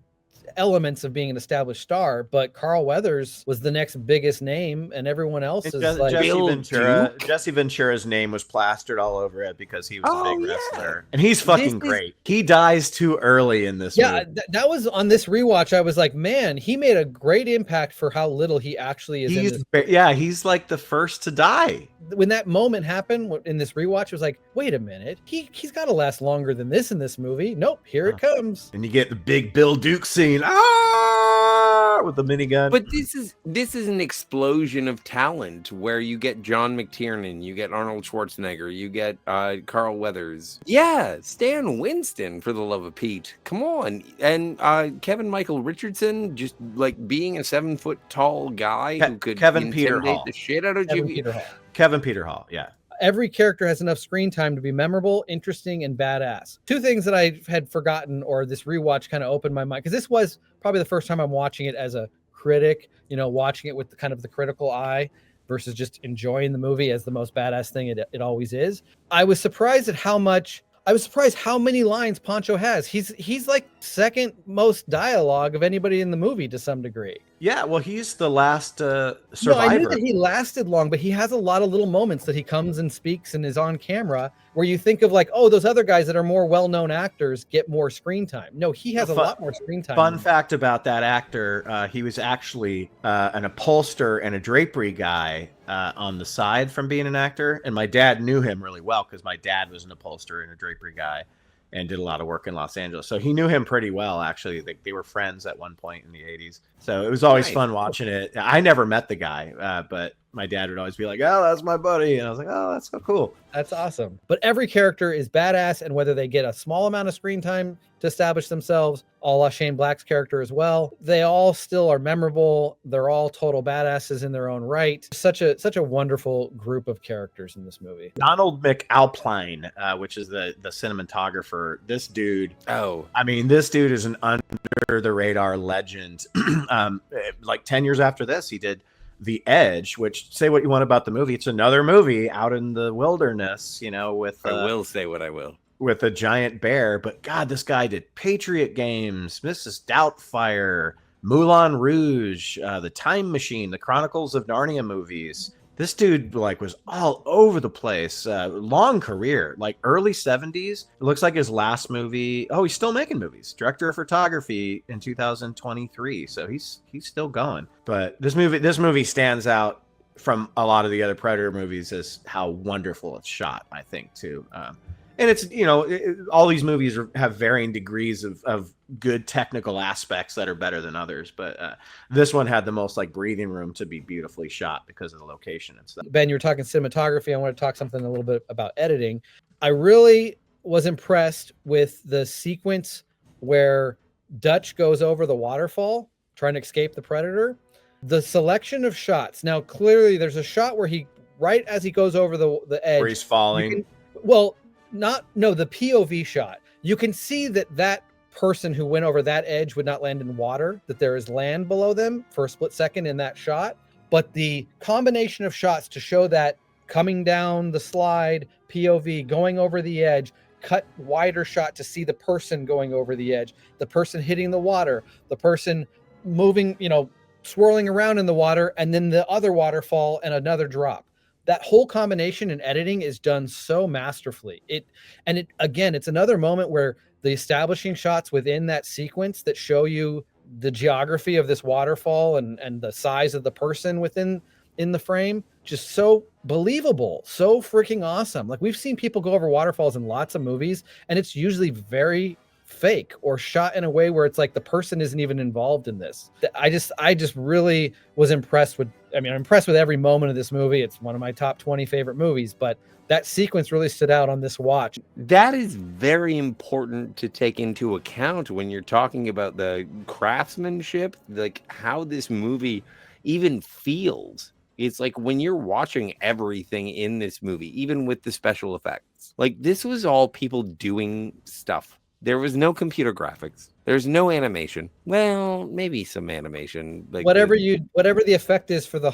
elements of being an established star, but Carl Weathers was the next biggest name, and everyone else is like Jesse Ventura's name was plastered all over it because he was a big wrestler, and he's fucking great. He dies too early in this movie. That was on this rewatch. I was like, man, he made a great impact for how little he actually is. He's like the first to die. When that moment happened in this rewatch, it was like, wait a minute, he's got to last longer than this in this movie. Nope, here it comes. And you get the big Bill Duke scene, with the minigun. But this is an explosion of talent where you get John McTiernan, you get Arnold Schwarzenegger, you get Carl Weathers. Yeah, Stan Winston, for the love of Pete. Come on. And Kevin Michael Richardson, just like being a 7-foot tall guy who could intimidate the shit out of you. Kevin Peter Hall, yeah. Every character has enough screen time to be memorable, interesting, and badass. Two things that I had forgotten, or this rewatch kind of opened my mind, because this was probably the first time I'm watching it as a critic, watching it with the critical eye versus just enjoying the movie as the most badass thing it always is. I was surprised how many lines Pancho has. He's like second most dialogue of anybody in the movie to some degree. Yeah, well, he's the last survivor. No, I knew that he lasted long, but he has a lot of little moments that he comes and speaks and is on camera where you think of like, oh, those other guys that are more well-known actors get more screen time. No, he has a lot more screen time. Fun fact about that actor, he was actually an upholsterer and a drapery guy on the side from being an actor. And my dad knew him really well because my dad was an upholsterer and a drapery guy and did a lot of work in Los Angeles. So he knew him pretty well, actually. They were friends at one point in the 80s. So it was always fun watching it. I never met the guy, but my dad would always be like, oh, that's my buddy. And I was like, oh, that's so cool. That's awesome. But every character is badass, and whether they get a small amount of screen time to establish themselves, a la Shane Black's character as well, they all still are memorable. They're all total badasses in their own right. Such a wonderful group of characters in this movie. Donald McAlpine, which is the cinematographer. This dude, this dude is an under the radar legend. Like 10 years after this, he did The Edge, which, say what you want about the movie, it's another movie out in the wilderness, with I will say what I will. With a giant bear. But God, this guy did Patriot Games, Mrs. Doubtfire, Moulin Rouge, The Time Machine, the Chronicles of Narnia movies. This dude was all over the place. Long career, like early 70s. It looks like his last movie. Oh, he's still making movies. Director of photography in 2023. So he's still going. But this movie stands out from a lot of the other Predator movies as how wonderful it's shot, I think, too. And it's, all these movies have varying degrees of good technical aspects that are better than others. But this one had the most breathing room to be beautifully shot because of the location and stuff. Ben, you were talking cinematography. I want to talk something a little bit about editing. I really was impressed with the sequence where Dutch goes over the waterfall trying to escape the Predator. The selection of shots. Now, clearly there's a shot where right as he goes over the edge. Where he's falling. The POV shot. You can see that person who went over that edge would not land in water, that there is land below them for a split second in that shot. But the combination of shots to show that coming down the slide, POV, going over the edge, cut wider shot to see the person going over the edge, the person hitting the water, the person moving, swirling around in the water, and then the other waterfall and another drop. That whole combination in editing is done so masterfully. It's another moment where the establishing shots within that sequence that show you the geography of this waterfall and the size of the person in the frame, just so believable, so freaking awesome. Like, we've seen people go over waterfalls in lots of movies, and it's usually very fake or shot in a way where it's like the person isn't even involved in this. I just really was impressed with, I'm impressed with every moment of this movie. It's one of my top 20 favorite movies, but that sequence really stood out on this watch. That is very important to take into account when you're talking about the craftsmanship, like how this movie even feels. It's like when you're watching everything in this movie, even with the special effects, like this was all people doing stuff. There was no computer graphics. There's no animation. Well, maybe some animation, like whatever the effect is for the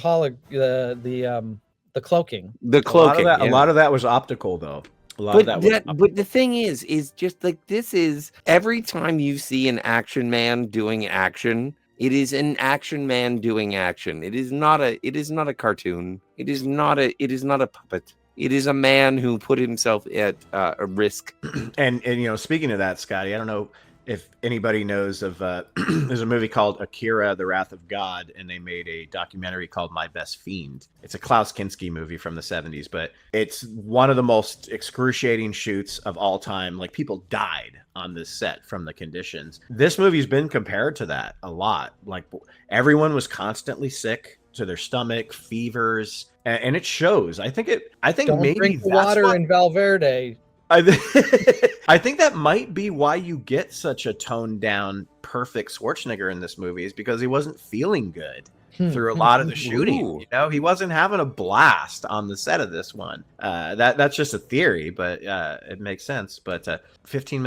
the cloaking. The cloaking. A lot of that was optical, though. But the thing is just like, this is every time you see an action man doing action, it is an action man doing action. It is not a cartoon. It is not a puppet. It is a man who put himself at a risk. And speaking of that, Scotty, I don't know if anybody knows of there's a movie called Akira, The Wrath of God, and they made a documentary called My Best Fiend. It's a Klaus Kinski movie from the 70s, but it's one of the most excruciating shoots of all time. Like, people died on this set from the conditions. This movie's been compared to that a lot. Like, everyone was constantly sick to their stomach, fevers, and it shows. I think Don't maybe drink that's water in Valverde. I think that might be why you get such a toned down, perfect Schwarzenegger in this movie, is because he wasn't feeling good through a lot of the shooting. He wasn't having a blast on the set of this one. That's just a theory, but it makes sense. But $18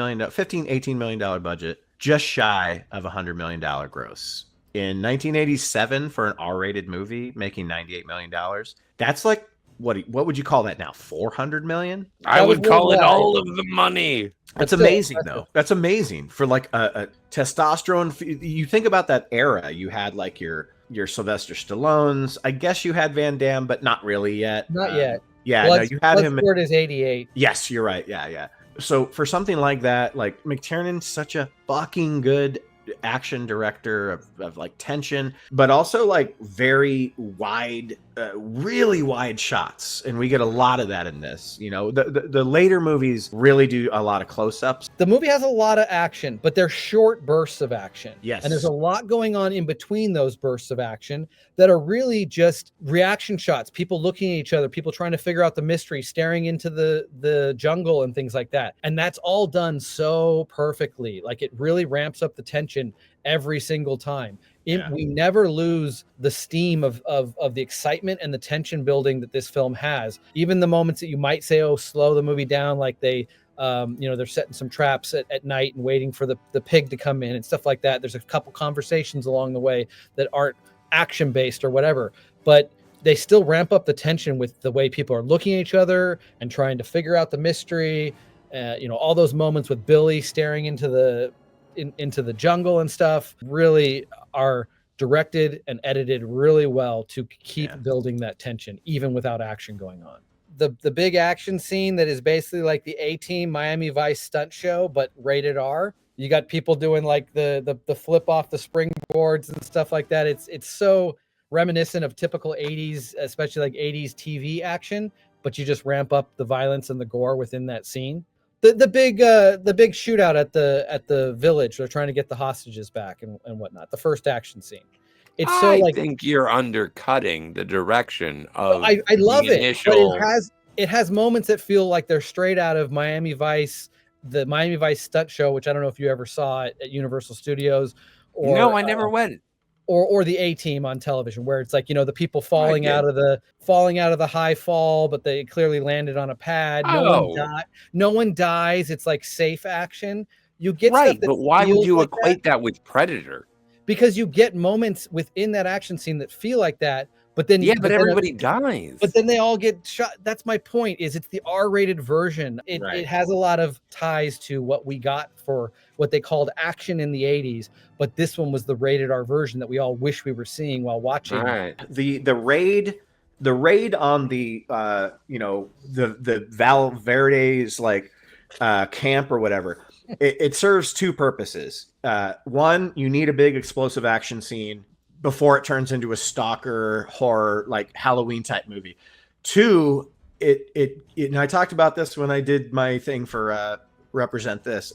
million budget, just shy of $100 million gross. In 1987, for an R-rated movie, making $98 million, that's like, what would you call that now? 400 million? I would call it all of the money. That's amazing, though. That's amazing for like a testosterone. You think about that era. You had like your Sylvester Stallones. I guess you had Van Damme, but not really yet. Not yet. Yeah, no, you had him. Bloodsport is 88. Yes, you're right. Yeah. So for something like that, like, McTiernan's such a fucking good action director of like tension, but also like very wide, really wide shots, and we get a lot of that in this. The later movies really do a lot of close-ups. The movie has a lot of action, but they're short bursts of action. Yes, and there's a lot going on in between those bursts of action that are really just reaction shots, people looking at each other, people trying to figure out the mystery, staring into the jungle and things like that. And that's all done so perfectly. Like, it really ramps up the tension every single time. We never lose the steam of the excitement and the tension building that this film has. Even the moments that you might say, oh, slow the movie down, like they're setting some traps at night and waiting for the pig to come in and stuff like that. There's a couple conversations along the way that aren't action based or whatever, but they still ramp up the tension with the way people are looking at each other and trying to figure out the mystery. All those moments with Billy staring into the jungle and stuff really are directed and edited really well to keep building that tension, even without action going on. The big action scene that is basically like the A-Team Miami Vice stunt show, but rated R. You got people doing like the flip off the springboards and stuff like that. It's so reminiscent of typical 80s, especially like 80s TV action, but you just ramp up the violence and the gore within that scene. The big shootout at the village. They're trying to get the hostages back and whatnot. The first action scene. I think you're undercutting the direction of. I love the it, initial... but it has moments that feel like they're straight out of Miami Vice, the Miami Vice stunt show, which I don't know if you ever saw at Universal Studios. No, I never went. Or the A-Team on television, where it's like, the people falling out of the high fall, but they clearly landed on a pad. No one dies. It's like safe action. You get right, but why would you equate that with Predator? Because you get moments within that action scene that feel like that, but then everybody dies. But then they all get shot. That's my point. Is it's the R-rated version. It has a lot of ties to what we got for what they called action in the 80s, but this one was the rated R version that we all wish we were seeing while watching. Right. The raid on the the Valverde's like camp or whatever. it serves two purposes. One, you need a big explosive action scene before it turns into a stalker horror, like Halloween type movie. Two, and I talked about this when I did my thing for Represent This.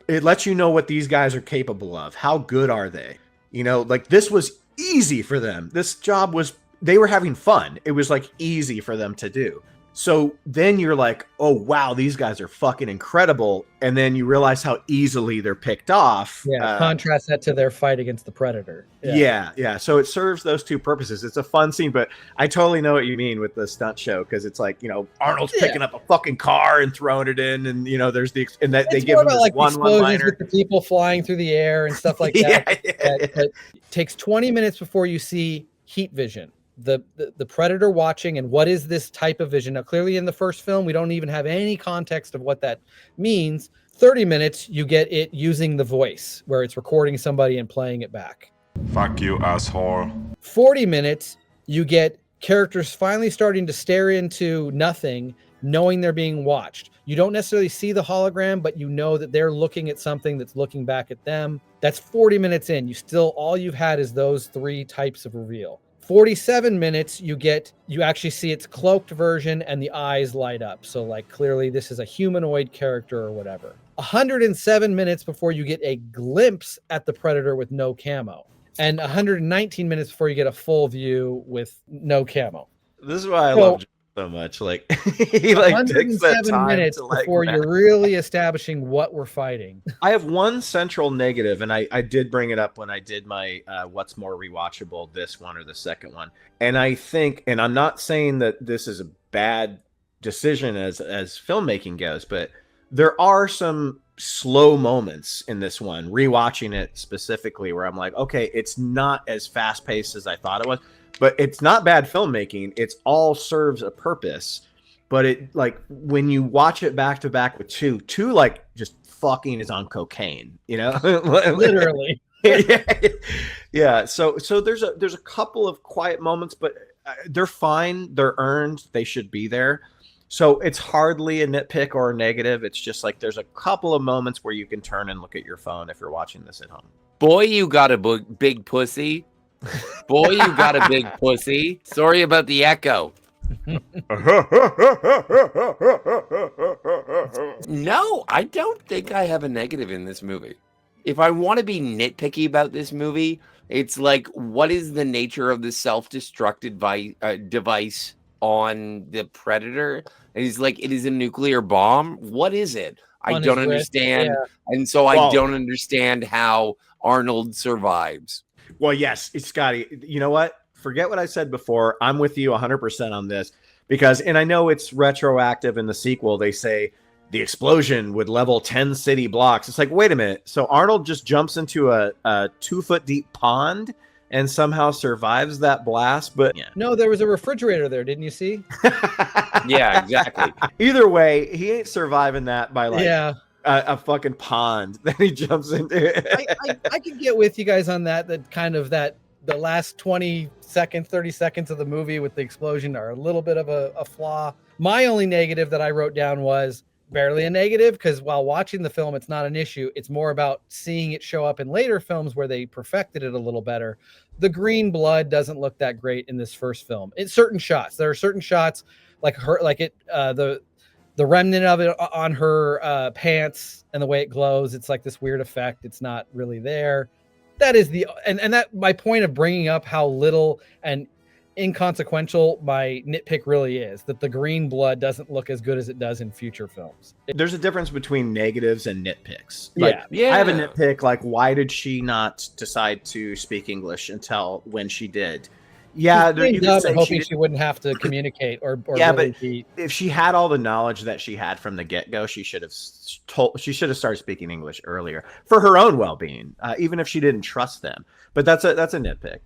It lets you know what these guys are capable of. How good are they? You know, like this was easy for them. This job was, they were having fun. It was like easy for them to do. So then you're like, oh, wow, these guys are fucking incredible. And then you realize how easily they're picked off. Yeah, contrast that to their fight against the Predator. Yeah. So it serves those two purposes. It's a fun scene, but I totally know what you mean with the stunt show, because it's like, you know, Arnold's picking up a fucking car and throwing it in, and you know, there's and that they give him this like one-liner with the people flying through the air and stuff like that. That takes 20 minutes before you see heat vision. The Predator watching, and what is this type of vision? Now, clearly in the first film, we don't even have any context of what that means. 30 minutes, you get it using the voice, where it's recording somebody and playing it back. Fuck you, asshole. 40 minutes, you get characters finally starting to stare into nothing, knowing they're being watched. You don't necessarily see the hologram, but you know that they're looking at something that's looking back at them. That's 40 minutes in. All you've had is those three types of reveal. 47 minutes, you actually see its cloaked version and the eyes light up. So like clearly this is a humanoid character or whatever. 107 minutes before you get a glimpse at the Predator with no camo. And 119 minutes before you get a full view with no camo. This is why I love John so much. Like he like takes that time minutes to, like, before you're really establishing what we're fighting. I have one central negative, and I did bring it up when I did my what's more rewatchable, this one or the second one. And I think, and I'm not saying that this is a bad decision as filmmaking goes, but there are some slow moments in this one, rewatching it specifically, where I'm like, okay, it's not as fast paced as I thought it was. But it's not bad filmmaking. It's all serves a purpose. But it, like, when you watch it back to back with two like just fucking is on cocaine, you know, literally. Yeah. So there's a couple of quiet moments, but they're fine. They're earned. They should be there. So it's hardly a nitpick or a negative. It's just like there's a couple of moments where you can turn and look at your phone if you're watching this at home. Boy, you got a big pussy. Boy, you got a big pussy. Sorry about the echo. No, I don't think I have a negative in this movie. If I want to be nitpicky about this movie, it's like, what is the nature of the self-destructive device on the Predator? And he's like, it is a nuclear bomb. What is it? I don't understand. Yeah. And so I don't understand how Arnold survives. Well, yes, it's Scotty. You know what? Forget what I said before. I'm with you 100% on this because, and I know it's retroactive in the sequel. They say the explosion would level 10 city blocks. It's like, wait a minute. So Arnold just jumps into a 2-foot deep pond and somehow survives that blast. But no, there was a refrigerator there. Didn't you see? Yeah, exactly. Either way, he ain't surviving that by like a fucking pond that he jumps into. I can get with you guys on that the last 20 seconds, 30 seconds of the movie with the explosion are a little bit of a flaw. My only negative that I wrote down was barely a negative, because while watching the film, it's not an issue. It's more about seeing it show up in later films where they perfected it a little better. The green blood doesn't look that great in this first film. In certain shots, there are certain shots like the remnant of it on her pants and the way it glows. It's like this weird effect. It's not really there. That is and that my point of bringing up how little and inconsequential my nitpick really is, that the green blood doesn't look as good as it does in future films. There's a difference between negatives and nitpicks. Like, I have a nitpick, like, why did she not decide to speak English until when she did? Yeah, you could say hoping she wouldn't have to communicate or really but if she had all the knowledge that she had from the get-go, she should have started speaking English earlier for her own well-being, even if she didn't trust them. But that's a nitpick.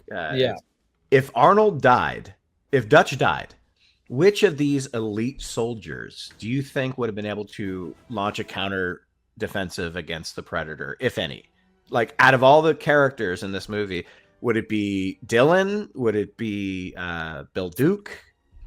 If Arnold died, if Dutch died, which of these elite soldiers do you think would have been able to launch a counter defensive against the Predator, if any? Like, out of all the characters in this movie, would it be Dylan? Would it be Bill Duke?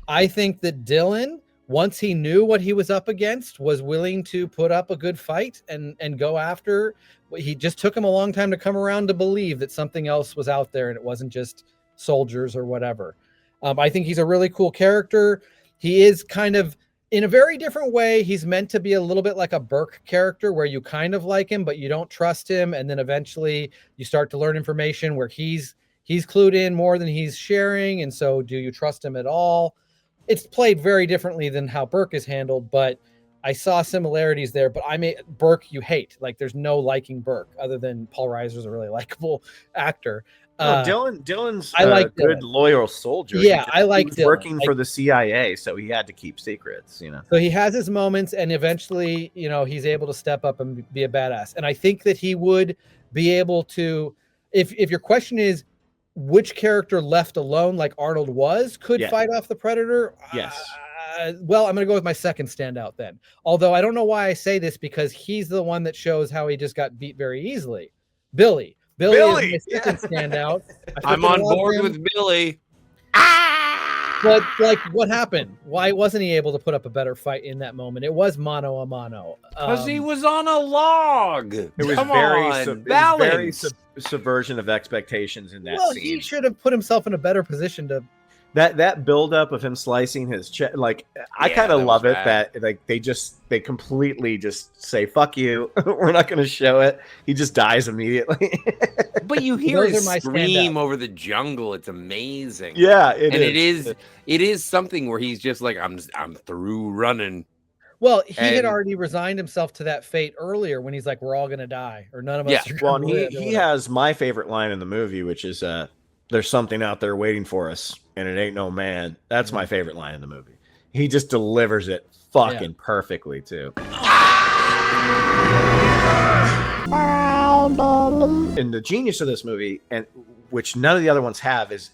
I think that Dylan once he knew what he was up against, was willing to put up a good fight and go after. He just took him a long time to come around to believe that something else was out there and it wasn't just soldiers or whatever. I think he's a really cool character. He is kind of, in a very different way, he's meant to be a little bit like a Burke character where you kind of like him, but you don't trust him. And then eventually you start to learn information where he's clued in more than he's sharing. And so do you trust him at all? It's played very differently than how Burke is handled, but I saw similarities there. But Burke you hate. Like, there's no liking Burke other than Paul Reiser's a really likable actor. Dylan's I like good, Dylan. loyal soldier. Yeah, I like he was Dylan. working for the CIA, so he had to keep secrets, So he has his moments, and eventually, he's able to step up and be a badass. And I think that he would be able to, if your question is which character left alone, like Arnold could fight off the Predator. Yes. Well, I'm going to go with my second standout then. Although I don't know why I say this, because he's the one that shows how he just got beat very easily. Billy is my second standout. I'm on board with Billy. But like, what happened? Why wasn't he able to put up a better fight in that moment? It was mano a mano. Because he was on a log. It was very subversion of expectations in that scene. He should have put himself in a better position to. That buildup of him slicing his chest, like, I kind of love it that like they completely just say fuck you, we're not going to show it. He just dies immediately. But you hear his scream over the jungle. It's amazing. Yeah, it is something where he's just like, I'm through running. Well, he had already resigned himself to that fate earlier when he's like, we're all going to die, or none of us are going to live. He has my favorite line in the movie, which is there's something out there waiting for us, and it ain't no man. That's my favorite line in the movie. He just delivers it fucking perfectly, too. And the genius of this movie, and which none of the other ones have, is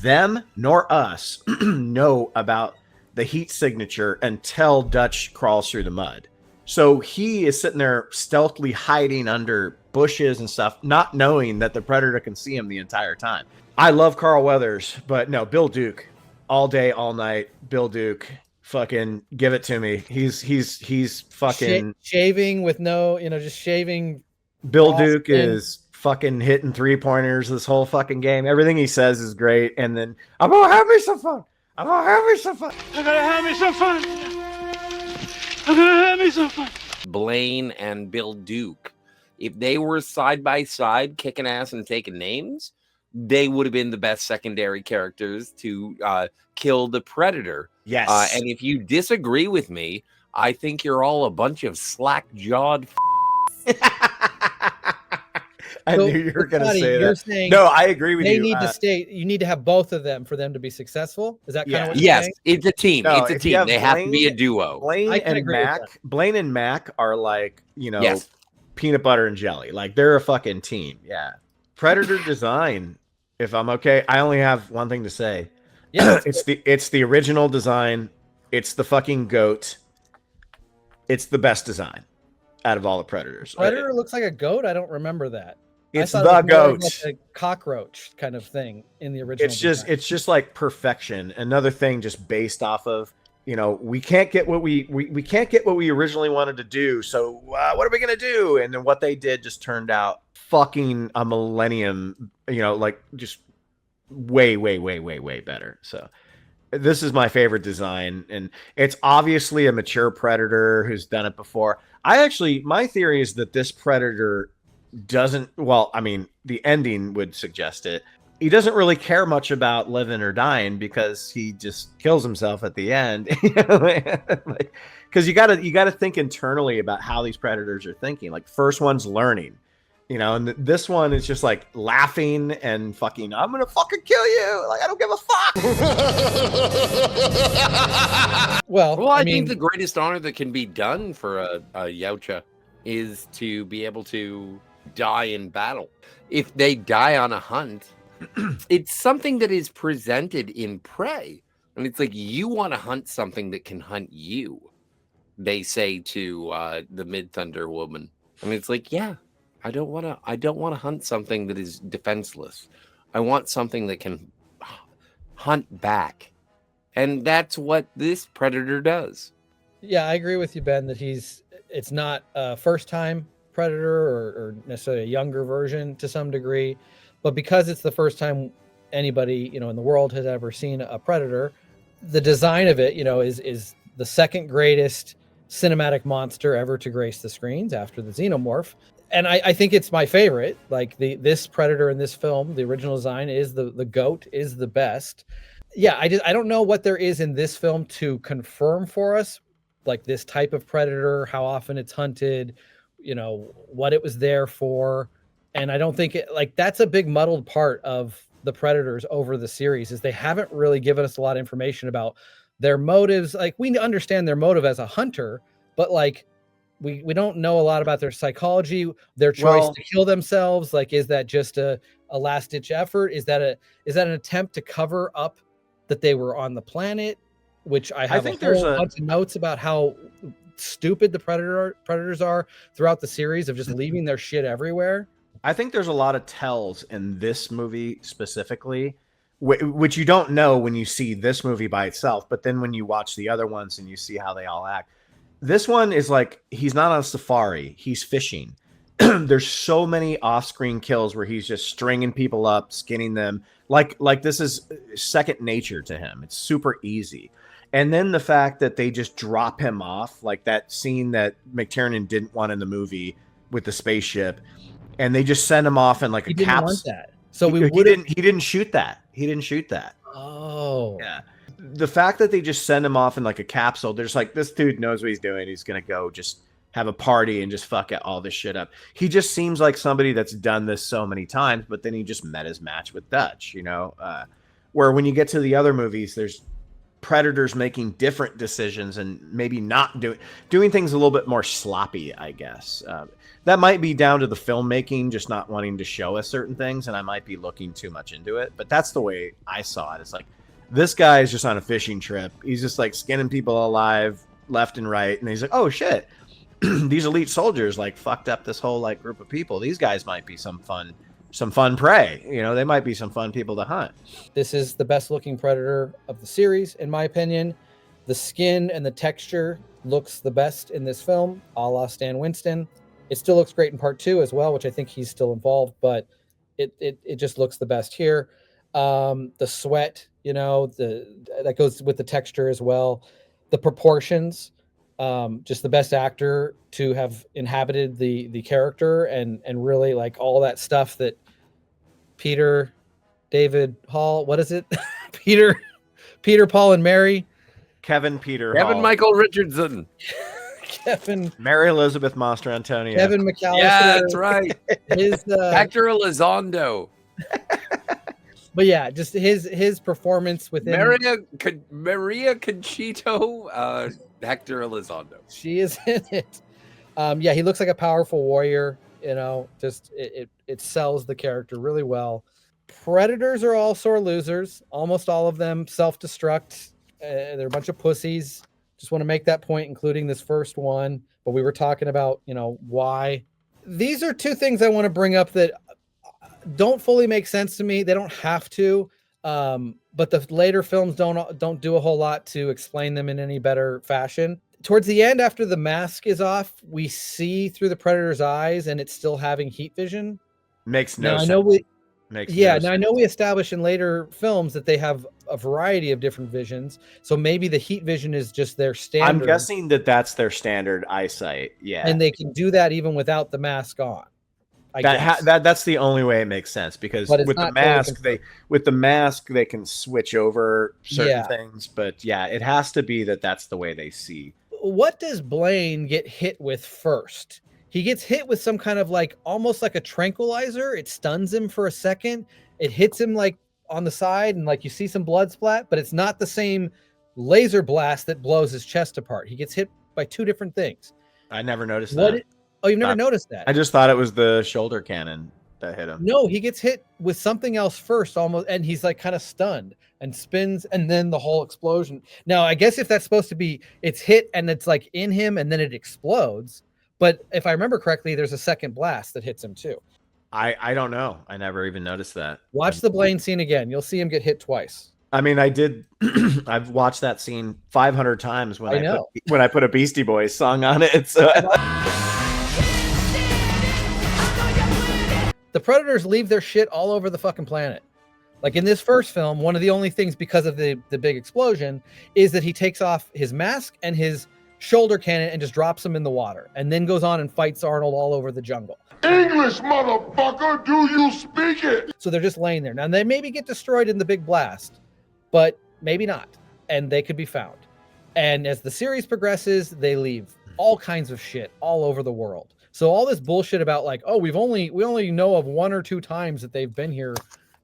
them nor us know about the heat signature until Dutch crawls through the mud. So he is sitting there stealthily hiding under bushes and stuff, not knowing that the Predator can see him the entire time. I love Carl Weathers, but no, Bill Duke, all day, all night. Bill Duke, fucking give it to me. He's fucking shaving with no, just shaving. Bill Duke is fucking hitting 3-pointers this whole fucking game. Everything he says is great. And then I'm gonna have me some fun. I'm gonna have me some fun. I'm gonna have me some fun. I'm gonna have me some fun. Blaine and Bill Duke, if they were side by side kicking ass and taking names, they would have been the best secondary characters to kill the Predator. Yes. And if you disagree with me, I think you're all a bunch of slack-jawed. I knew you were going to say that. No, I agree with you. They need to stay. You need to have both of them for them to be successful. Is that kind of what you're saying? It's a team. No, it's a team. They have to be a duo. Blaine and Mac are like, peanut butter and jelly. Like, they're a fucking team. Yeah. Predator design, if I'm okay, I only have one thing to say. Yeah, it's the original design. It's the fucking goat. It's the best design out of all the Predators. Predator looks like a goat. I don't remember that. It's the goat, like a cockroach kind of thing in the original. It's just like perfection. Another thing, just based off of, we can't get what we can't get what we originally wanted to do. So what are we gonna do? And then what they did just turned out fucking a millennium. Like just way better. So this is my favorite design, and it's obviously a mature Predator who's done it before. My theory is that this Predator doesn't, the ending would suggest it. He doesn't really care much about living or dying because he just kills himself at the end. Because you gotta think internally about how these Predators are thinking. Like, first one's learning, and this one is just like laughing and fucking, I'm gonna fucking kill you. Like, I don't give a fuck. Well, I think the greatest honor that can be done for a Yautja is to be able to die in battle. If they die on a hunt, it's something that is presented in Prey. And it's like, you want to hunt something that can hunt you, they say to the Mid-Thunder woman. And it's like, yeah, I don't want to hunt something that is defenseless. I want something that can hunt back And that's what this Predator does. Yeah, I agree with you, Ben, that it's not a first time Predator or necessarily a younger version to some degree, but because it's the first time anybody, in the world has ever seen a Predator, the design of it, is the second greatest cinematic monster ever to grace the screens after the Xenomorph. And I think it's my favorite. Like this Predator in this film, the original design is the GOAT, is the best. Yeah, I don't know what there is in this film to confirm for us, like this type of predator, how often it's hunted, what it was there for. And I don't think that's a big muddled part of the Predators over the series, is they haven't really given us a lot of information about their motives. Like, we understand their motive as a hunter, but like we don't know a lot about their psychology, their choice to kill themselves. Like, is that just a last ditch effort? Is that an attempt to cover up that they were on the planet? Which I think there's a bunch of notes about how stupid the predators are throughout the series of just leaving their shit everywhere. I think there's a lot of tells in this movie specifically, which you don't know when you see this movie by itself, but then when you watch the other ones and you see how they all act. This one is like, he's not on a safari, he's fishing. There's so many off-screen kills where he's just stringing people up, skinning them. Like this is second nature to him. It's super easy. And then the fact that they just drop him off, like that scene that McTiernan didn't want in the movie with the spaceship, and they just send him off in like a capsule. Want that. So he didn't shoot that. He didn't shoot that. Oh. Yeah. The fact that they just send him off in like a capsule, there's like, this dude knows what he's doing. He's going to go just have a party and just fuck all this shit up. He just seems like somebody that's done this so many times, but then he just met his match with Dutch, where when you get to the other movies, there's Predators making different decisions and maybe not doing things a little bit more sloppy, I guess. That might be down to the filmmaking, just not wanting to show us certain things, and I might be looking too much into it, but that's the way I saw it. It's like, this guy is just on a fishing trip. He's just like skinning people alive left and right, and he's like, oh shit, these elite soldiers like fucked up this whole like group of people. These guys might be some fun prey. They might be some fun people to hunt. This is the best looking Predator of the series, in my opinion. The skin and the texture looks the best in this film, a la Stan Winston. It still looks great in part 2 as well, which I think he's still involved, but it just looks the best here. The sweat, that goes with the texture as well. The proportions, just the best actor to have inhabited the character and really like all that stuff that Peter, David Hall, what is it? Peter, Paul, and Mary. Kevin Hall. Michael Richardson. Mary Elizabeth Mastrantonio. Kevin McAllister. Yeah, that's right. His Hector Elizondo. But yeah, just his performance within Maria Conchito, Hector Elizondo. She is in it. Yeah, he looks like a powerful warrior. Just it sells the character really well. Predators are all sore losers. Almost all of them self-destruct. They're a bunch of pussies. Just want to make that point, including this first one. But we were talking about, why. These are two things I want to bring up that don't fully make sense to me. They don't have to. But the later films don't do a whole lot to explain them in any better fashion. Towards the end, after the mask is off, we see through the Predator's eyes, and it's still having heat vision. Makes no sense. I know we established in later films that they have a variety of different visions. So maybe the heat vision is just their standard. I'm guessing that's their standard eyesight. Yeah. And they can do that even without the mask on. That's the only way it makes sense, because with the mask they can switch over certain things, but yeah, it has to be that's the way they see. What does Blaine get hit with first? He gets hit with some kind of almost like a tranquilizer. It stuns him for a second. It hits him on the side, and you see some blood splat, but it's not the same laser blast that blows his chest apart. He gets hit by two different things. I never noticed that. Oh, you've never noticed that? I just thought it was the shoulder cannon that hit him. No, he gets hit with something else first, almost, and he's kind of stunned and spins, and then the whole explosion. Now, I guess if that's supposed to be, it's hit and it's in him, and then it explodes. But if I remember correctly, there's a second blast that hits him too. I don't know. I never even noticed that. Watch the Blaine scene again. You'll see him get hit twice. I mean, I did. I've watched that scene 500 times when I I know. put a Beastie Boys song on it. So The Predators leave their shit all over the fucking planet. Like in this first film, one of the only things because of the big explosion is that he takes off his mask and his shoulder cannon and just drops them in the water, and then goes on and fights Arnold all over the jungle. English, motherfucker, do you speak it? So they're just laying there. Now they maybe get destroyed in the big blast, but maybe not, and they could be found. And as the series progresses, they leave all kinds of shit all over the world. So all this bullshit about like, oh, we only know of 1 or 2 times that they've been here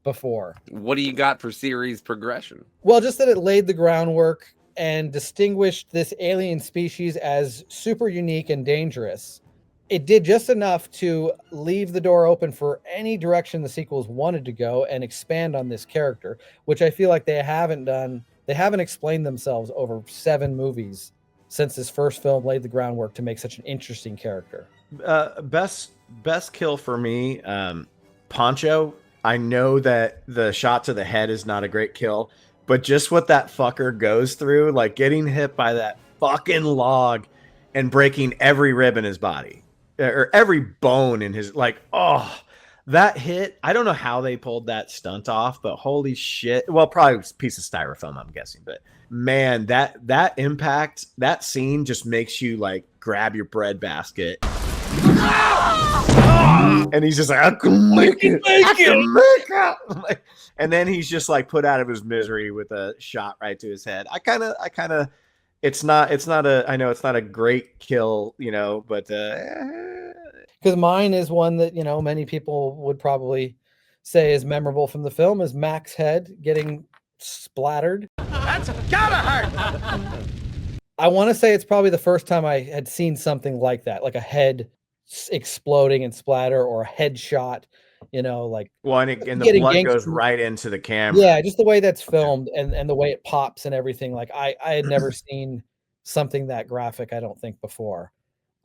before. What do you got for series progression? Well, just that it laid the groundwork and distinguished this alien species as super unique and dangerous. It did just enough to leave the door open for any direction the sequels wanted to go and expand on this character, which I feel like they haven't done. They haven't explained themselves over 7 movies since this first film laid the groundwork to make such an interesting character. best kill for me, Poncho. I know that the shot to the head is not a great kill, but just what that fucker goes through, like getting hit by that fucking log and breaking every rib in his body or every bone in his, like, oh, that hit. I don't know how they pulled that stunt off, but holy shit. Well, probably a piece of styrofoam, I'm guessing, but man, that impact, that scene just makes you like grab your bread basket. And he's just like, I can make it. I can make it. And then he's just like put out of his misery with a shot right to his head. I kind of, it's not I know it's not a great kill, you know, but because mine is one that, you know, many people would probably say is memorable from the film, is Mac's head getting splattered. That's gotta hurt. I want to say it's probably the first time I had seen something like that, like a head exploding and splatter, or a headshot, you know, like one, and the getting blood gangster- goes right into the camera. yeah, just the way that's filmed and the way it pops and everything. Like I had never seen something that graphic, I don't think, before.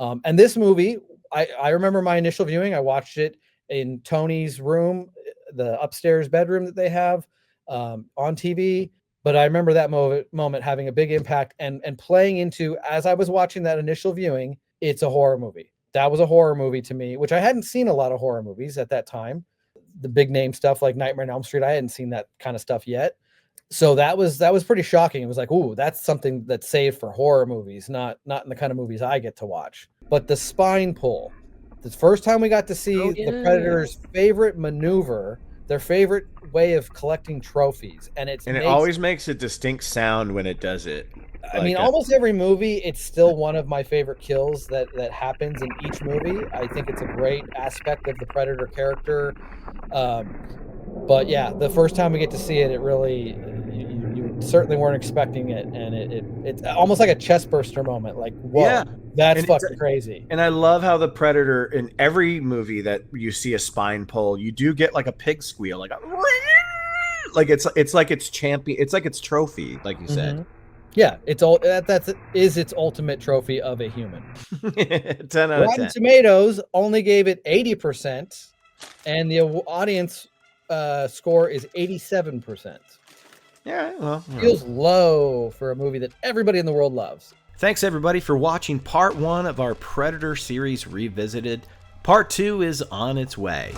And this movie, I remember my initial viewing. I watched it in Tony's room, the upstairs bedroom that they have on TV. But I remember that moment having a big impact and playing into, as I was watching that initial viewing, it's a horror movie. That was a horror movie to me, which I hadn't seen a lot of horror movies at that time. The big name stuff like Nightmare on Elm Street, I hadn't seen that kind of stuff yet. So that was pretty shocking. It was like, ooh, that's something that's saved for horror movies, not in the kind of movies I get to watch. But the spine pull, the first time we got to see the Predator's favorite maneuver, their favorite way of collecting trophies, and it always makes a distinct sound when it does it. I mean, almost every movie, it's still one of my favorite kills that happens in each movie. I think it's a great aspect of the Predator character. But yeah, the first time we get to see it, it really, you certainly weren't expecting it, and it's almost like a chest burster moment. Like, whoa, yeah, that's fucking crazy. And I love how the Predator, in every movie that you see a spine pull, you do get like a pig squeal, like it's like its champion, it's like its trophy, like you said. Mm-hmm. Yeah, it's all that is its ultimate trophy of a human. 10 out of 10. Rotten Tomatoes only gave it 80%, and the audience score is 87%. Yeah, well, Feels low for a movie that everybody in the world loves. Thanks everybody for watching part 1 of our Predator series revisited. Part 2 is on its way.